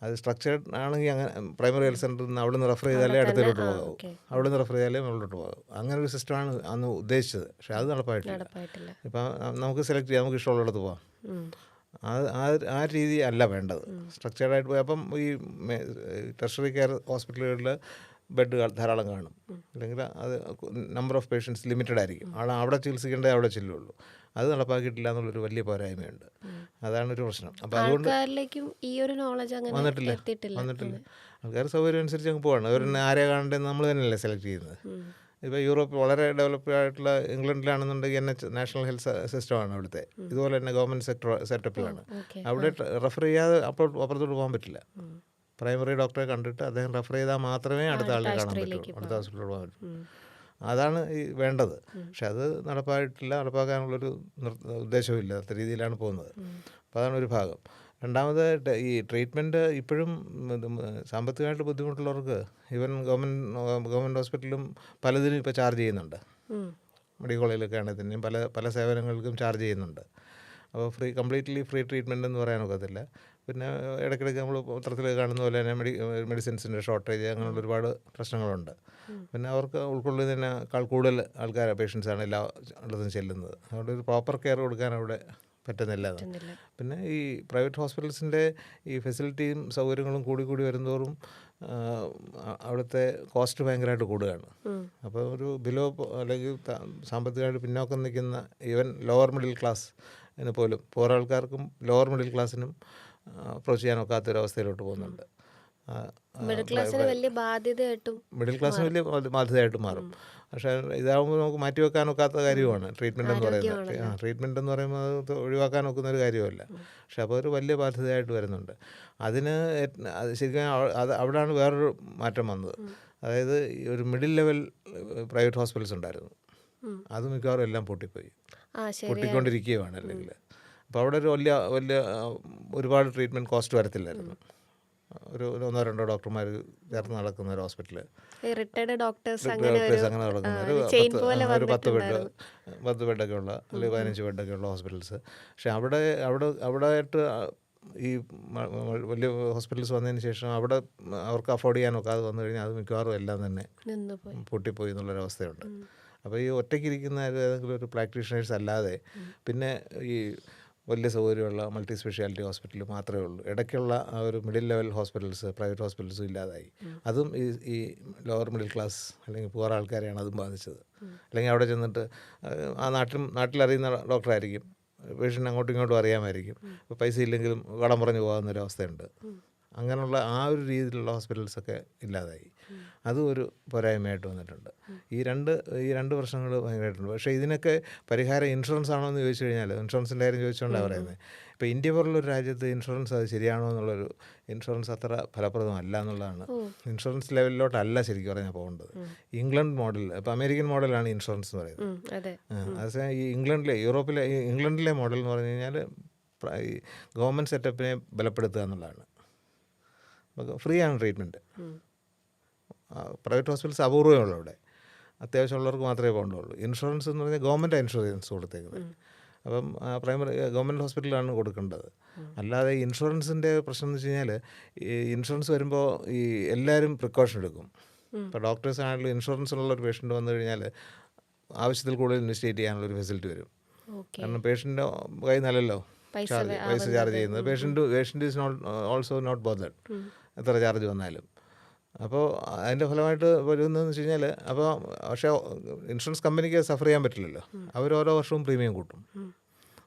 അത് സ്ട്രക്ചേർഡ് ആണെങ്കിൽ അങ്ങനെ പ്രൈമറി ഹെൽത്ത് സെൻ്ററിൽ നിന്ന് അവിടെ നിന്ന് റെഫർ ചെയ്താലേ അടുത്തോട്ട് പോകാവൂ, അവിടെ നിന്ന് റെഫർ ചെയ്താലേ മുകളിലോട്ട് പോകാവൂ. അങ്ങനെ ഒരു സിസ്റ്റമാണ് അന്ന് ഉദ്ദേശിച്ചത്. പക്ഷേ അത് നടപ്പായിട്ടില്ല. ഇപ്പം നമുക്ക് സെലക്ട് ചെയ്യാം, നമുക്ക് ഇഷ്ടമുള്ളിടത്ത് പോകാം. ആ രീതി അല്ല വേണ്ടത്. സ്ട്രക്ചേർഡായിട്ട് പോയി അപ്പം ഈ ടെർഷറി കെയർ ഹോസ്പിറ്റലുകളിൽ ബെഡ് ധാരാളം കാണും, അല്ലെങ്കിൽ അത് നമ്പർ ഓഫ് പേഷ്യൻസ് ലിമിറ്റഡ് ആയിരിക്കും. അവിടെ ചികിത്സിക്കേണ്ടത് അവിടെ ചെല്ലുള്ളൂ. അത് നടപ്പാക്കിയിട്ടില്ല എന്നുള്ളൊരു വലിയ പോരായ്മയുണ്ട്. അതാണൊരു പ്രശ്നം. അപ്പോൾ അതുകൊണ്ട് വന്നിട്ടില്ല. ആൾക്കാർ സൗകര്യം അനുസരിച്ച് അങ്ങ് പോവാണ്. അവർ ആരെ കാണേണ്ടതെന്ന് നമ്മൾ തന്നെയല്ലേ സെലക്ട് ചെയ്യുന്നത്. ഇപ്പോൾ യൂറോപ്പ് വളരെ ഡെവലപ്ഡ് ആയിട്ടുള്ള ഇംഗ്ലണ്ടിലാണെന്നുണ്ടെങ്കിൽ നാഷണൽ ഹെൽത്ത് സിസ്റ്റമാണ് അവിടുത്തെ. ഇതുപോലെ തന്നെ ഗവൺമെൻറ് സെറ്റപ്പിലാണ്. അവിടെ റെഫർ ചെയ്യാതെ അപ്പുറത്തോട്ട് പോകാൻ പറ്റില്ല. പ്രൈമറി ഡോക്ടറെ കണ്ടിട്ട് അദ്ദേഹം റെഫർ ചെയ്താൽ മാത്രമേ അടുത്ത ആളിനെ കാണാൻ പറ്റുള്ളൂ, അടുത്ത ഹോസ്പിറ്റലിൽ പോകാൻ പറ്റും. അതാണ് ഈ വേണ്ടത്. പക്ഷെ അത് നടപ്പാക്കാനുള്ളൊരു ഉദ്ദേശവും ഇല്ലാത്ത രീതിയിലാണ് പോകുന്നത്. അപ്പോൾ അതാണ് ഒരു ഭാഗം. രണ്ടാമത് ഈ ട്രീറ്റ്മെൻറ്റ് ഇപ്പോഴും സാമ്പത്തികമായിട്ട് ബുദ്ധിമുട്ടുള്ളവർക്ക് ഈവൻ ഗവൺമെൻറ് ഹോസ്പിറ്റലും പലതിനും ഇപ്പോൾ ചാർജ് ചെയ്യുന്നുണ്ട്. മെഡിക്കൽ കോളേജിലൊക്കെ ആണെങ്കിൽ തന്നെയും പല സേവനങ്ങൾക്കും ചാർജ് ചെയ്യുന്നുണ്ട്. അപ്പോൾ കംപ്ലീറ്റ്ലി ഫ്രീ ട്രീറ്റ്മെൻറ്റ് എന്ന് പറയാനൊക്കത്തില്ല. പിന്നെ ഇടയ്ക്കിടയ്ക്ക് നമ്മൾ പത്രത്തിൽ കാണുന്ന പോലെ തന്നെ മെഡിസിൻസിൻ്റെ ഷോർട്ടേജ്, അങ്ങനെയുള്ള ഒരുപാട് പ്രശ്നങ്ങളുണ്ട്. പിന്നെ അവർക്ക് ഉൾക്കൊള്ളുന്നതിനേക്കാൾ കൂടുതൽ പേഷ്യൻസാണ് എല്ലായിടത്തും ചെല്ലുന്നത്. അതുകൊണ്ട് ഒരു പ്രോപ്പർ കെയർ കൊടുക്കാൻ അവിടെ പറ്റുന്നില്ല. പിന്നെ ഈ പ്രൈവറ്റ് ഹോസ്പിറ്റൽസിൻ്റെ ഈ ഫെസിലിറ്റിയും സൗകര്യങ്ങളും കൂടി വരുന്നതോറും അവിടുത്തെ കോസ്റ്റ് ഭയങ്കരമായിട്ട് കൂടുകയാണ്. അപ്പോൾ ഒരു ബിലോ അല്ലെങ്കിൽ സാമ്പത്തികമായിട്ട് പിന്നോക്കം നിൽക്കുന്ന ഈവൻ ലോവർ മിഡിൽ ക്ലാസ്സിന് പോലും, പോര ആൾക്കാർക്കും ലോവർ മിഡിൽ ക്ലാസ്സിനും അപ്രോച്ച് ചെയ്യാൻ ഒക്കാത്തൊരവസ്ഥയിലോട്ട് പോകുന്നുണ്ട്. മിഡിൽ ക്ലാസ്സിന് വലിയ ബാധ്യതയായിട്ട് മാറും. പക്ഷേ ഇതാകുമ്പോൾ നമുക്ക് മാറ്റിവെക്കാനൊക്കാത്ത കാര്യമാണ് ട്രീറ്റ്മെൻറ്റ് എന്ന് പറയുന്നത്. ട്രീറ്റ്മെൻറ്റ് എന്ന് പറയുമ്പോൾ അത് ഒഴിവാക്കാൻ ഒക്കുന്ന ഒരു കാര്യമല്ല. പക്ഷെ അപ്പോൾ ഒരു വലിയ ബാധ്യതയായിട്ട് വരുന്നുണ്ട്. അതിന് ശരിക്കും അവിടെയാണ് വേറൊരു മാറ്റം വന്നത്. അതായത് ഒരു മിഡിൽ ലെവൽ പ്രൈവറ്റ് ഹോസ്പിറ്റൽസ് ഉണ്ടായിരുന്നു. അത് മിക്കവാറും എല്ലാം പൊട്ടിക്കൊണ്ടിരിക്കുകയാണ്. അല്ലെങ്കിൽ അപ്പോൾ അവിടെ ഒരു വലിയ ഒരുപാട് ട്രീറ്റ്മെൻറ്റ് കോസ്റ്റ് വരത്തില്ലായിരുന്നു. ഒരു 1-2 ഡോക്ടർമാർ ചേർന്ന് നടക്കുന്ന ഒരു ഹോസ്പിറ്റൽ, റിട്ടയർഡ് ഡോക്ടേഴ്സ് അങ്ങനെ നടക്കുന്ന ഒരു 10 ബെഡൊക്കെ ഉള്ള അല്ലെങ്കിൽ 15 ബെഡൊക്കെ ഉള്ള ഹോസ്പിറ്റൽസ്. പക്ഷെ അവിടെയായിട്ട് ഈ വലിയ ഹോസ്പിറ്റൽസ് വന്നതിന് ശേഷം അവർക്ക് അഫോർഡ് ചെയ്യാനൊക്കാതെ വന്നു കഴിഞ്ഞാൽ അത് മിക്കവാറും എല്ലാം തന്നെ പൊട്ടിപ്പോയി എന്നുള്ളൊരവസ്ഥയുണ്ട്. അപ്പോൾ ഈ ഒറ്റയ്ക്കിരിക്കുന്ന ഏതെങ്കിലും ഒരു പ്രാക്ടീഷണേഴ്സ് അല്ലാതെ പിന്നെ ഈ വലിയ സൗകര്യമുള്ള മൾട്ടി സ്പെഷ്യാലിറ്റി ഹോസ്പിറ്റൽ മാത്രമേ ഉള്ളൂ. ഇടയ്ക്കുള്ള ആ ഒരു മിഡിൽ ലെവൽ ഹോസ്പിറ്റൽസ്, പ്രൈവറ്റ് ഹോസ്പിറ്റൽസും ഇല്ലാതായി. അതും ഈ ലോവർ മിഡിൽ ക്ലാസ് അല്ലെങ്കിൽ പൂർ ആൾക്കാരെയാണ് അതും ബാധിച്ചത്. അല്ലെങ്കിൽ അവിടെ ചെന്നിട്ട് ആ നാട്ടിലറിയുന്ന ഡോക്ടറായിരിക്കും, പേഷ്യൻ്റ് അങ്ങോട്ടും ഇങ്ങോട്ടും അറിയാമായിരിക്കും. ഇപ്പോൾ പൈസ ഇല്ലെങ്കിലും കടം പറഞ്ഞു പോകാവുന്നൊരവസ്ഥയുണ്ട്. അങ്ങനെയുള്ള ആ ഒരു രീതിയിലുള്ള ഹോസ്പിറ്റൽസൊക്കെ ഇല്ലാതായി. അതും ഒരു പോരായ്മയായിട്ട് വന്നിട്ടുണ്ട്. ഈ രണ്ട് പ്രശ്നങ്ങൾ ഭയങ്കരമായിട്ടുണ്ട്. പക്ഷേ ഇതിനൊക്കെ പരിഹാരം ഇൻഷുറൻസ് ആണോ എന്ന് ചോദിച്ചു കഴിഞ്ഞാൽ, ഇൻഷുറൻസിൻ്റെ കാര്യം ചോദിച്ചുകൊണ്ടാണ് പറയുന്നത്. ഇപ്പോൾ ഇന്ത്യ പോലുള്ളൊരു രാജ്യത്ത് ഇൻഷുറൻസ് അത് ശരിയാണോ എന്നുള്ളൊരു, ഇൻഷുറൻസ് അത്ര ഫലപ്രദമല്ല എന്നുള്ളതാണ്. ഇൻഷുറൻസ് ലെവലിലോട്ടല്ല ശരിക്കും പറഞ്ഞാൽ പോകേണ്ടത്. ഇംഗ്ലണ്ട് മോഡൽ, ഇപ്പോൾ അമേരിക്കൻ മോഡലാണ് ഇൻഷുറൻസ് എന്ന് പറയുന്നത്. അതേസമയം ഈ ഇംഗ്ലണ്ടിലെ മോഡൽ എന്ന് പറഞ്ഞു കഴിഞ്ഞാൽ ഈ ഗവൺമെൻറ് സെറ്റപ്പിനെ ബലപ്പെടുത്തുക എന്നുള്ളതാണ്. ഫ്രീ ആണ് ട്രീറ്റ്മെൻറ്റ്. പ്രൈവറ്റ് ഹോസ്പിറ്റൽസ് അപൂർവമേ ഉള്ളൂ. അവിടെ അത്യാവശ്യമുള്ളവർക്ക് മാത്രമേ പോകേണ്ടുള്ളൂ. ഇൻഷുറൻസ് എന്ന് പറഞ്ഞാൽ ഗവൺമെൻറ് ഇൻഷുറൻസ് കൊടുത്തേക്കുന്നത്. അപ്പം പ്രൈമറി ഗവൺമെൻറ് ഹോസ്പിറ്റലാണ് കൊടുക്കേണ്ടത്. അല്ലാതെ ഇൻഷുറൻസിൻ്റെ പ്രശ്നം എന്ന് വെച്ച് കഴിഞ്ഞാൽ, ഈ ഇൻഷുറൻസ് വരുമ്പോൾ ഈ എല്ലാവരും പ്രിക്കോഷൻ എടുക്കും. ഇപ്പോൾ ഡോക്ടേഴ്സ് ആണെങ്കിലും ഇൻഷുറൻസിലുള്ള ഒരു പേഷ്യൻ്റ് വന്നു കഴിഞ്ഞാൽ ആവശ്യത്തിൽ കൂടുതൽ ഇൻവെസ്റ്റിഗേറ്റ് ചെയ്യാനുള്ളൊരു ഫെസിലിറ്റി വരും. കാരണം പേഷ്യൻ്റെ കയ്യിൽ നിന്നല്ലല്ലോ പൈസ ചാർജ് ചെയ്യുന്നത്. Patient is also not bothered എത്ര ചാർജ് വന്നാലും. അപ്പോൾ അതിൻ്റെ ഫലമായിട്ട് വരുന്നതെന്ന് വെച്ച് കഴിഞ്ഞാൽ അപ്പോൾ പക്ഷേ ഇൻഷുറൻസ് കമ്പനിക്ക് സഫർ ചെയ്യാൻ പറ്റില്ലല്ലോ. അവർ ഓരോ വർഷവും പ്രീമിയം കൂട്ടും.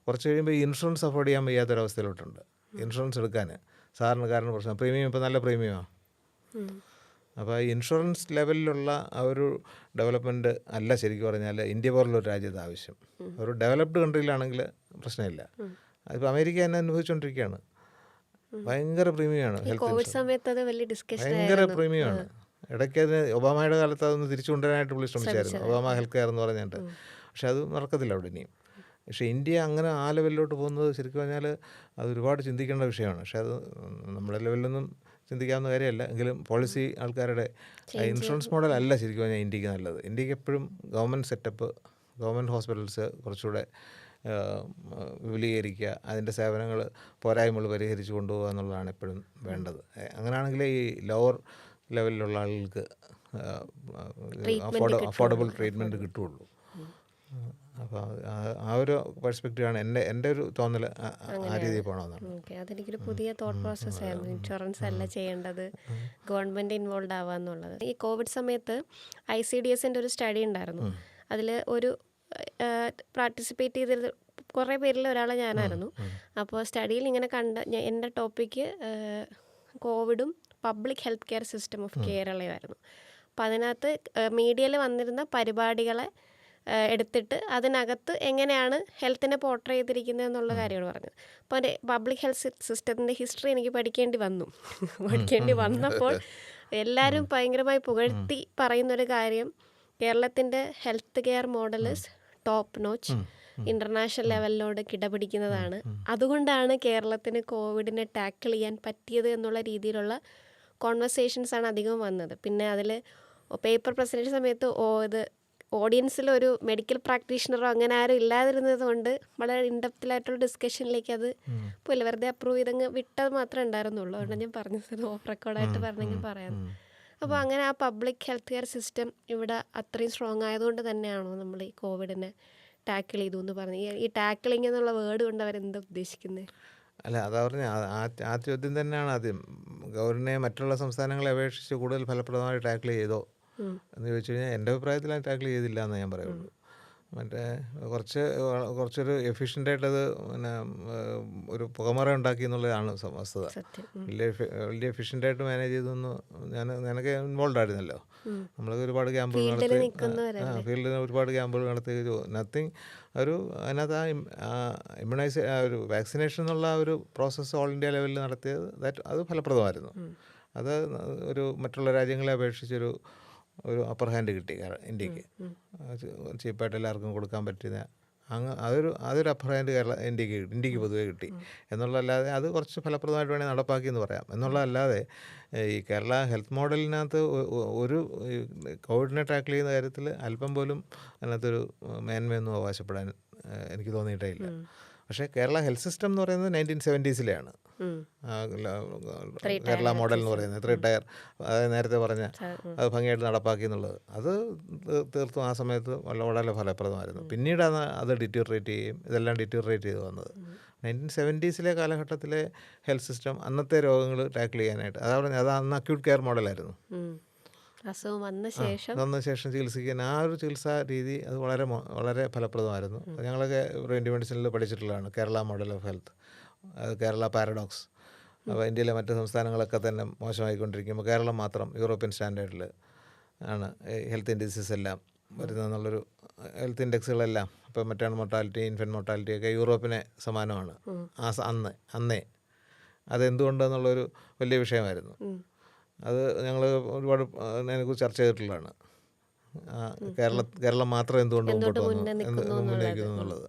കുറച്ച് കഴിയുമ്പോൾ ഈ ഇൻഷുറൻസ് അഫോർഡ് ചെയ്യാൻ വയ്യാത്തൊരവസ്ഥയിലോട്ടുണ്ട് ഇൻഷുറൻസ് എടുക്കാൻ സാധാരണക്കാരന് പ്രശ്നം. പ്രീമിയം ഇപ്പോൾ നല്ല പ്രീമിയമാണ്. അപ്പോൾ ഈ ഇൻഷുറൻസ് ലെവലിലുള്ള ആ ഒരു ഡെവലപ്മെൻറ്റ് അല്ല ശരിക്കും പറഞ്ഞാൽ ഇന്ത്യ പോലുള്ളൊരു രാജ്യത്ത് ആവശ്യം. ഒരു ഡെവലപ്ഡ് കൺട്രിയിലാണെങ്കിൽ പ്രശ്നമില്ല. അതിപ്പോൾ അമേരിക്ക തന്നെ അനുഭവിച്ചുകൊണ്ടിരിക്കുകയാണ്. ഭയങ്കര പ്രീമിയമാണ് ഹെൽത്ത് ഇൻഷുറൻസ്, ഭയങ്കര പ്രീമിയമാണ്. ഇടയ്ക്ക് അതിന് ഒബാമയുടെ കാലത്ത് അതൊന്ന് തിരിച്ചു കൊണ്ടുവരാനായിട്ട് പുള്ളി ശ്രമിച്ചായിരുന്നു, ഒബാമ ഹെൽത്ത് കെയർ എന്ന് പറഞ്ഞിട്ട്. പക്ഷെ അത് നടക്കത്തില്ല അവിടെ ഇനിയും. പക്ഷേ ഇന്ത്യ അങ്ങനെ ആ ലെവലിലോട്ട് പോകുന്നത് ശരിക്കും പറഞ്ഞാൽ അത് ഒരുപാട് ചിന്തിക്കേണ്ട വിഷയമാണ്. പക്ഷേ അത് നമ്മുടെ ലെവലിലൊന്നും ചിന്തിക്കാവുന്ന കാര്യമല്ല. എങ്കിലും പോളിസി ആൾക്കാരുടെ ഇൻഷുറൻസ് മോഡൽ അല്ല ശരിക്കും പറഞ്ഞാൽ ഇന്ത്യക്ക് നല്ലത്. ഇന്ത്യക്ക് എപ്പോഴും ഗവൺമെൻറ് സെറ്റപ്പ്, ഗവൺമെൻറ് ഹോസ്പിറ്റൽസ് കുറച്ചുകൂടെ വിപുലീകരിക്കുക, അതിൻ്റെ സേവനങ്ങൾ പോരായ്മകൾ പരിഹരിച്ച് കൊണ്ടുപോകുക എന്നുള്ളതാണ് എപ്പോഴും വേണ്ടത്. അങ്ങനെയാണെങ്കിൽ ഈ ലോവർ ലെവലിലുള്ള ആളുകൾക്ക് അഫോർഡബിൾ ട്രീറ്റ്മെൻറ്റ് കിട്ടുകയുള്ളൂ. അപ്പോൾ ആ ഒരു പെർസ്പെക്റ്റീവാണ് എൻ്റെ ഒരു തോന്നൽ. ആ രീതിയിൽ പോകണമെന്നാണ്. അതെനിക്കൊരു പുതിയ തോട്ട് പ്രോസസ് ആയിരുന്നു. ഇൻഷുറൻസ് അല്ല ചെയ്യേണ്ടത്, ഗവൺമെൻറ് ഇൻവോൾവ് ആവുക എന്നുള്ളത്. ഈ കോവിഡ് സമയത്ത് ICDSൻ്റെ ഒരു സ്റ്റഡി ഉണ്ടായിരുന്നു. അതിൽ ഒരു പാർട്ടിസിപ്പേറ്റ് ചെയ്ത കുറേ പേരിൽ ഒരാൾ ഞാനായിരുന്നു. അപ്പോൾ സ്റ്റഡിയിൽ ഇങ്ങനെ എൻ്റെ ടോപ്പിക്ക് കോവിഡും public health care system of കേരളയായിരുന്നു. അപ്പോൾ അതിനകത്ത് മീഡിയയിൽ വന്നിരുന്ന പരിപാടികളെ എടുത്തിട്ട് അതിനകത്ത് എങ്ങനെയാണ് ഹെൽത്തിനെ പോർട്രേ ചെയ്തിരിക്കുന്നത് എന്നുള്ള കാര്യമാണ് പറഞ്ഞത്. അപ്പോൾ എൻ്റെ പബ്ലിക് ഹെൽത്ത് സിസ്റ്റത്തിൻ്റെ ഹിസ്റ്ററി എനിക്ക് പഠിക്കേണ്ടി വന്നപ്പോൾ എല്ലാവരും ഭയങ്കരമായി പുകഴ്ത്തി പറയുന്നൊരു കാര്യം, കേരളത്തിൻ്റെ health care model top notch, international ലെവലിനോട് കിടപിടിക്കുന്നതാണ്. അതുകൊണ്ടാണ് കേരളത്തിന് കോവിഡിനെ ടാക്കിൾ ചെയ്യാൻ പറ്റിയത് എന്നുള്ള രീതിയിലുള്ള കോൺവെർസേഷൻസാണ് അധികം വന്നത്. പിന്നെ അതിൽ പേപ്പർ പ്രസൻറ്റേഷൻ സമയത്ത് ഇത് ഓഡിയൻസിൽ ഒരു മെഡിക്കൽ പ്രാക്ടീഷണറോ അങ്ങനെ ആരും ഇല്ലാതിരുന്നത് കൊണ്ട് വളരെ ഇൻഡെപ്തിലായിട്ടുള്ള ഡിസ്കഷനിലേക്ക് അത് പോയില്ല. വെറുതെ അപ്രൂവ് ചെയ്തങ്ങ് വിട്ടത് മാത്രമേ ഉണ്ടായിരുന്നുള്ളൂ. അതുകൊണ്ട് ഞാൻ പറഞ്ഞത് ഓഫ് റെക്കോർഡായിട്ട് പറഞ്ഞെങ്കിൽ പറയാം. അപ്പോൾ അങ്ങനെ ആ പബ്ലിക് ഹെൽത്ത് കെയർ സിസ്റ്റം ഇവിടെ അത്രയും സ്ട്രോങ് ആയതുകൊണ്ട് തന്നെയാണോ നമ്മൾ ഈ കോവിഡിനെ ടാക്കിൾ ചെയ്തു എന്ന് പറഞ്ഞു? ഈ ടാക്കിളിങ് എന്നുള്ള വേർഡ് കൊണ്ട് അവരെന്താ ഉദ്ദേശിക്കുന്നത്? അല്ല, അതാ പറഞ്ഞ ആ ചോദ്യം തന്നെയാണ് ആദ്യം. ഗവൺമെൻറ്റിനെ മറ്റുള്ള സംസ്ഥാനങ്ങളെ അപേക്ഷിച്ച് കൂടുതൽ ഫലപ്രദമായി ടാക്കിൾ ചെയ്തോ എന്ന് ചോദിച്ചു കഴിഞ്ഞാൽ എൻ്റെ അഭിപ്രായത്തിൽ അത് ടാക്കിൾ ചെയ്തില്ല എന്ന് ഞാൻ പറയുള്ളൂ. മറ്റേ കുറച്ചൊരു എഫിഷ്യൻ്റായിട്ടത് പിന്നെ ഒരു പുകമറ ഉണ്ടാക്കി എന്നുള്ളതാണ് വസ്തുത. വലിയ എഫിഷ്യൻ്റായിട്ട് മാനേജ് ചെയ്തൊന്ന് ഞാനൊക്കെ ഇൻവോൾവ് ആയിരുന്നല്ലോ. നമ്മളൊക്കെ ഒരുപാട് ക്യാമ്പുകൾ നടത്തി, ഫീൽഡിൽ ഒരുപാട് ക്യാമ്പുകൾ നടത്തി. നത്തിങ് ഒരു അതിനകത്ത് ഒരു വാക്സിനേഷൻ എന്നുള്ള ഒരു പ്രോസസ്സ് ഓൾ ഇന്ത്യ ലെവലിൽ നടത്തിയത് അത് ഫലപ്രദമായിരുന്നു. അത് ഒരു മറ്റുള്ള രാജ്യങ്ങളെ അപേക്ഷിച്ചൊരു അപ്പർ ഹാൻഡ് കിട്ടി ഇന്ത്യക്ക്. ചീപ്പായിട്ട് എല്ലാവർക്കും കൊടുക്കാൻ പറ്റുന്ന അതൊരു അപ്പർ ഹാൻഡ് ഇന്ത്യക്ക് പൊതുവെ കിട്ടി എന്നുള്ളതല്ലാതെ അത് കുറച്ച് ഫലപ്രദമായിട്ട് വേണമെങ്കിൽ നടപ്പാക്കി എന്ന് പറയാം. എന്നുള്ളതല്ലാതെ ഈ കേരള ഹെൽത്ത് മോഡലിനകത്ത് ഒരു കോവിഡിനെ ടാക്കിൾ ചെയ്യുന്ന കാര്യത്തിൽ അല്പം പോലും അതിനകത്തൊരു മേന്മയൊന്നും അവകാശപ്പെടാൻ എനിക്ക് തോന്നിയിട്ടേ ഇല്ല. പക്ഷേ കേരള ഹെൽത്ത് സിസ്റ്റം എന്ന് പറയുന്നത് 1970s കേരള മോഡൽ എന്ന് പറയുന്നത് 3 ടയർ, അതായത് നേരത്തെ പറഞ്ഞ അത് ഭംഗിയായിട്ട് നടപ്പാക്കി എന്നുള്ളത് അത് തീർത്തും ആ സമയത്ത് വളരെ ഫലപ്രദമായിരുന്നു. പിന്നീടാണ് അത് ഡിറ്റീറിയേറ്റ് ചെയ്യുകയും ഇതെല്ലാം ഡിറ്റീറിയേറ്റ് ചെയ്ത് വന്നത്. 1970s കാലഘട്ടത്തിലെ ഹെൽത്ത് സിസ്റ്റം അന്നത്തെ രോഗങ്ങൾ ടാക്കിൾ ചെയ്യാനായിട്ട് അത് അന്ന് അക്യൂട്ട് കെയർ മോഡലായിരുന്നു. വന്ന ശേഷം ചികിത്സിക്കാൻ ആ ഒരു ചികിത്സാ രീതി അത് വളരെ ഫലപ്രദമായിരുന്നു. ഞങ്ങളൊക്കെ പ്രിവെൻറ്റീവ് മെഡിസിനിൽ പഠിച്ചിട്ടുള്ളതാണ് Kerala model of health, Kerala paradox. അപ്പോൾ ഇന്ത്യയിലെ മറ്റ് സംസ്ഥാനങ്ങളൊക്കെ തന്നെ മോശമായിക്കൊണ്ടിരിക്കുമ്പോൾ കേരളം മാത്രം യൂറോപ്യൻ സ്റ്റാൻഡേർഡിൽ ആണ് ഹെൽത്ത് ഇൻഡെക്സസ് എല്ലാം വരുന്നതെന്നുള്ളൊരു ഹെൽത്ത് ഇൻഡെക്സുകളെല്ലാം. ഇപ്പോൾ മെറ്റേണൽ മോർട്ടാലിറ്റി, ഇൻഫൻറ്റ് മോർട്ടാലിറ്റി ഒക്കെ യൂറോപ്പിനെ സമാനമാണ് അന്നേ. അതെന്തുകൊണ്ടെന്നുള്ളൊരു വലിയ വിഷയമായിരുന്നു. അത് ഞങ്ങൾ ഒരുപാട് അതിനെക്കുറിച്ച് ചർച്ച ചെയ്തിട്ടുള്ളതാണ്. കേരളം മാത്രം എന്തുകൊണ്ട് മുന്നേക്കുന്നു എന്നുള്ളത്.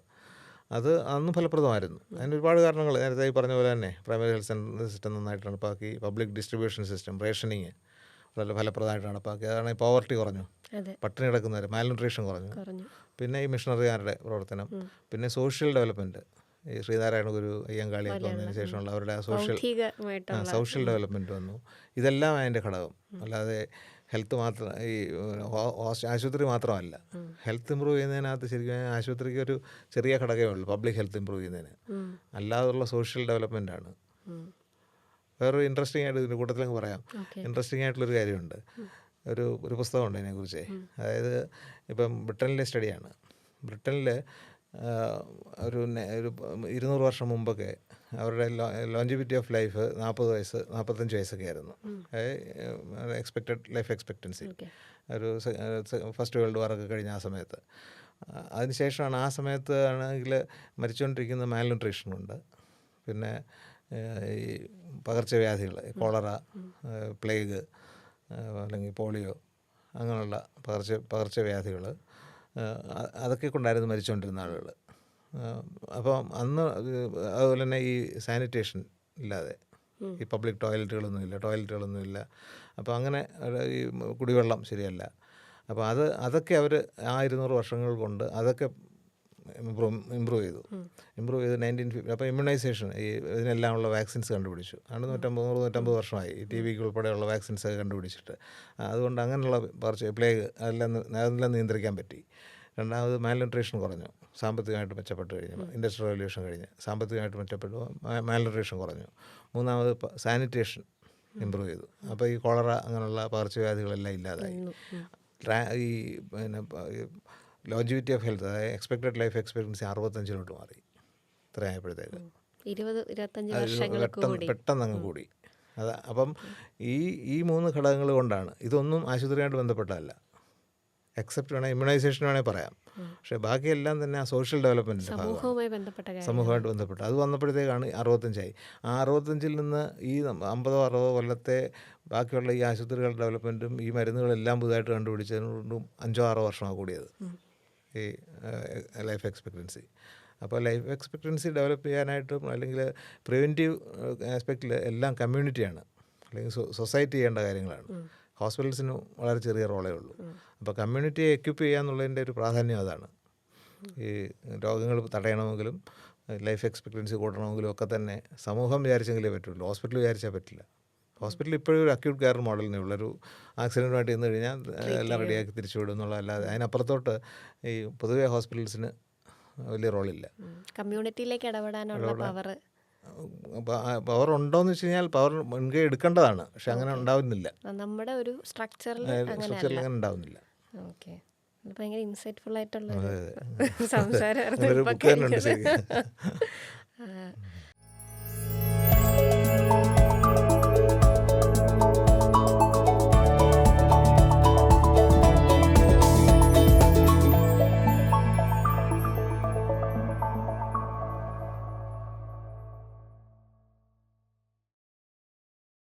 അത് അന്ന് ഫലപ്രദമായിരുന്നു. അതിന് ഒരുപാട് കാരണങ്ങൾ നേരത്തെ ഈ പറഞ്ഞ പോലെ തന്നെ പ്രൈമറി ഹെൽത്ത് സിസ്റ്റം നന്നായിട്ട് നടപ്പാക്കി, പബ്ലിക് ഡിസ്ട്രിബ്യൂഷൻ സിസ്റ്റം, റേഷനിങ് വളരെ ഫലപ്രദമായിട്ട് നടപ്പാക്കി. അതാണ് ഈ പോവർട്ടി കുറഞ്ഞു, പട്ടിണി കിടക്കുന്നവർ, മാൽന്യൂട്രീഷൻ കുറഞ്ഞു. പിന്നെ ഈ മിഷണറിമാരുടെ പ്രവർത്തനം, പിന്നെ സോഷ്യൽ ഡെവലപ്മെൻറ്റ്, ഈ ശ്രീനാരായണ ഗുരു, അയ്യങ്കാളിയൊക്കെ വന്നതിന് ശേഷമുള്ള അവരുടെ സോഷ്യൽ ഡെവലപ്മെൻറ്റ് വന്നു. ഇതെല്ലാം അതിൻ്റെ ഘടകം. അല്ലാതെ ഹെൽത്ത് മാത്രം ഈ ആശുപത്രി മാത്രമല്ല. ഹെൽത്ത് ഇമ്പ്രൂവ് ചെയ്യുന്നതിനകത്ത് ശരിക്കും ആശുപത്രിക്ക് ഒരു ചെറിയ ഘടകമേ ഉള്ളൂ പബ്ലിക് ഹെൽത്ത് ഇമ്പ്രൂവ് ചെയ്യുന്നതിന്. അല്ലാതുള്ള സോഷ്യൽ ഡെവലപ്മെൻറ്റാണ്. വേറൊരു ഇൻട്രസ്റ്റിംഗ് ആയിട്ട് ഇതിൻ്റെ കൂട്ടത്തിലങ്ങ് പറയാം. ഓക്കെ. ഇൻട്രസ്റ്റിംഗ് ആയിട്ടുള്ളൊരു കാര്യമുണ്ട്. ഒരു പുസ്തകമുണ്ട് അതിനെക്കുറിച്ച്. അതായത് ഇപ്പം ബ്രിട്ടനിലെ സ്റ്റഡിയാണ്. ബ്രിട്ടനിൽ ഒരു 200 വർഷം മുമ്പൊക്കെ അവരുടെ ലോഞ്ചിവിറ്റി ഓഫ് ലൈഫ് 40 വയസ്സ് 45 വയസ്സൊക്കെ ആയിരുന്നു. Life expectancy okay. ഒരു ഫസ്റ്റ് വേൾഡ് വാറൊക്കെ കഴിഞ്ഞ ആ സമയത്ത്. അതിനുശേഷമാണ് ആ സമയത്ത് ആണെങ്കിൽ മരിച്ചുകൊണ്ടിരിക്കുന്ന മാൽന്യൂട്രീഷനുണ്ട്, പിന്നെ ഈ പകർച്ചവ്യാധികൾ, കോളറ, പ്ലേഗ്, അല്ലെങ്കിൽ പോളിയോ, അങ്ങനെയുള്ള പകർച്ചവ്യാധികൾ, അതൊക്കെ കൊണ്ടായിരുന്നു മരിച്ചുകൊണ്ടിരുന്ന ആളുകൾ. അപ്പം അന്ന് അതുപോലെ തന്നെ ഈ സാനിറ്റേഷൻ ഇല്ലാതെ, ഈ പബ്ലിക് ടോയ്ലറ്റുകളൊന്നുമില്ല. അപ്പോൾ അങ്ങനെ ഈ കുടിവെള്ളം ശരിയല്ല. അപ്പോൾ അതൊക്കെ അവർ ആ 200 വർഷങ്ങൾ കൊണ്ട് അതൊക്കെ ഇമ്പ്രൂവ് ചെയ്തു. 1950. അപ്പോൾ ഇമ്മ്യൂണൈസേഷൻ, ഈ ഇതിനെല്ലാമുള്ള വാക്സിൻസ് കണ്ടുപിടിച്ചു. 150 വർഷമായി ഈ ടി വിക്ക് ഉൾപ്പെടെയുള്ള വാക്സിൻസ് ഒക്കെ കണ്ടുപിടിച്ചിട്ട്. അതുകൊണ്ട് അങ്ങനെയുള്ള പ്ലേഗ് അതെല്ലാം നിയന്ത്രിക്കാൻ പറ്റി. രണ്ടാമത് മാൽന്യൂട്രീഷൻ കുറഞ്ഞു, സാമ്പത്തികമായിട്ട് മെച്ചപ്പെട്ട് കഴിഞ്ഞു. ഇൻഡസ്ട്രിയൽ റവല്യൂഷൻ കഴിഞ്ഞ് സാമ്പത്തികമായിട്ട് മെച്ചപ്പെട്ടു, മാൽന്യൂട്രീഷൻ കുറഞ്ഞു. മൂന്നാമത് സാനിറ്റേഷൻ ഇമ്പ്രൂവ് ചെയ്തു. അപ്പോൾ ഈ കോളറ അങ്ങനെയുള്ള പകർച്ചവ്യാധികളെല്ലാം ഇല്ലാതായി. ഈ പിന്നെ ലോഞ്ചിവിറ്റി ഓഫ് ഹെൽത്ത്, അതായത് എക്സ്പെക്റ്റഡ് ലൈഫ് എക്സ്പെക്റ്റൻസി 65 മാറി. ഇത്രയായപ്പോഴത്തേക്ക് 20-25 പെട്ടെന്ന് അങ്ങ് കൂടി. അപ്പം ഈ 3 ഘടകങ്ങൾ കൊണ്ടാണ്. ഇതൊന്നും ആശുപത്രിയായിട്ട് ബന്ധപ്പെട്ടതല്ല, എക്സെപ്റ്റ് വേണമെങ്കിൽ ഇമ്മ്യൂണൈസേഷൻ വേണമെങ്കിൽ പറയാം. പക്ഷേ ബാക്കിയെല്ലാം തന്നെ ആ സോഷ്യൽ ഡെവലപ്മെൻറ്റിൻ്റെ ഭാഗമാണ്, സമൂഹമായിട്ട് ബന്ധപ്പെട്ട്. അത് വന്നപ്പോഴത്തേക്കാണ് 65ആയി. ആ 65-ൽ നിന്ന് ഈ 50-60 കൊല്ലത്തെ ബാക്കിയുള്ള ഈ ആശുപത്രികളുടെ ഡെവലപ്മെൻറ്റും ഈ മരുന്നുകളെല്ലാം പുതുതായിട്ട് കണ്ടുപിടിച്ചതിനോണ്ടും 5-6 വർഷമാണ് കൂടിയത് ഈ ലൈഫ് എക്സ്പെക്റ്റൻസി. അപ്പോൾ ലൈഫ് എക്സ്പെക്റ്റൻസി ഡെവലപ്പ് ചെയ്യാനായിട്ടും അല്ലെങ്കിൽ പ്രിവെൻറ്റീവ് ആസ്പെക്റ്റിൽ എല്ലാം കമ്മ്യൂണിറ്റിയാണ്, അല്ലെങ്കിൽ സൊസൈറ്റി ചെയ്യേണ്ട കാര്യങ്ങളാണ്. ഹോസ്പിറ്റൽസിന് വളരെ ചെറിയ റോളേ ഉള്ളൂ. അപ്പോൾ കമ്മ്യൂണിറ്റിയെ എക്യുപ്പ് ചെയ്യുക എന്നുള്ളതിൻ്റെ ഒരു പ്രാധാന്യം അതാണ്. ഈ രോഗങ്ങൾ തടയണമെങ്കിലും ലൈഫ് എക്സ്പെക്റ്റൻസി കൂട്ടണമെങ്കിലും ഒക്കെ തന്നെ സമൂഹം വിചാരിച്ചെങ്കിലേ പറ്റുള്ളൂ, ഹോസ്പിറ്റൽ വിചാരിച്ചാൽ പറ്റില്ല. ഹോസ്പിറ്റലിൽ ഇപ്പോഴും ഒരു അക്യൂട്ട് കെയർ മോഡലിനേ ഉള്ളൊരു ആക്സിഡൻറ്റുമായിട്ട് ചെന്ന് കഴിഞ്ഞാൽ എല്ലാം റെഡിയാക്കി തിരിച്ചു വിടും എന്നുള്ളതല്ലാതെ അതിനപ്പുറത്തോട്ട് ഈ പൊതുവെ ഹോസ്പിറ്റൽസിന് വലിയ റോളില്ല. കമ്മ്യൂണിറ്റിയിലേക്ക് ഇടപെടാനുള്ള പവർ ഉണ്ടോയെന്ന് വെച്ച് കഴിഞ്ഞാൽ പവർ മുൻകൈ എടുക്കേണ്ടതാണ്, പക്ഷെ അങ്ങനെ ഉണ്ടാവുന്നില്ല. നമ്മുടെ ഒരു സ്ട്രക്ചറിൽ അങ്ങനെ ഉണ്ടാവുന്നില്ല. ഓക്കെ. ഭയങ്കര ഇൻസൈറ്റ്ഫുൾ ആയിട്ടുള്ള സംസാരം.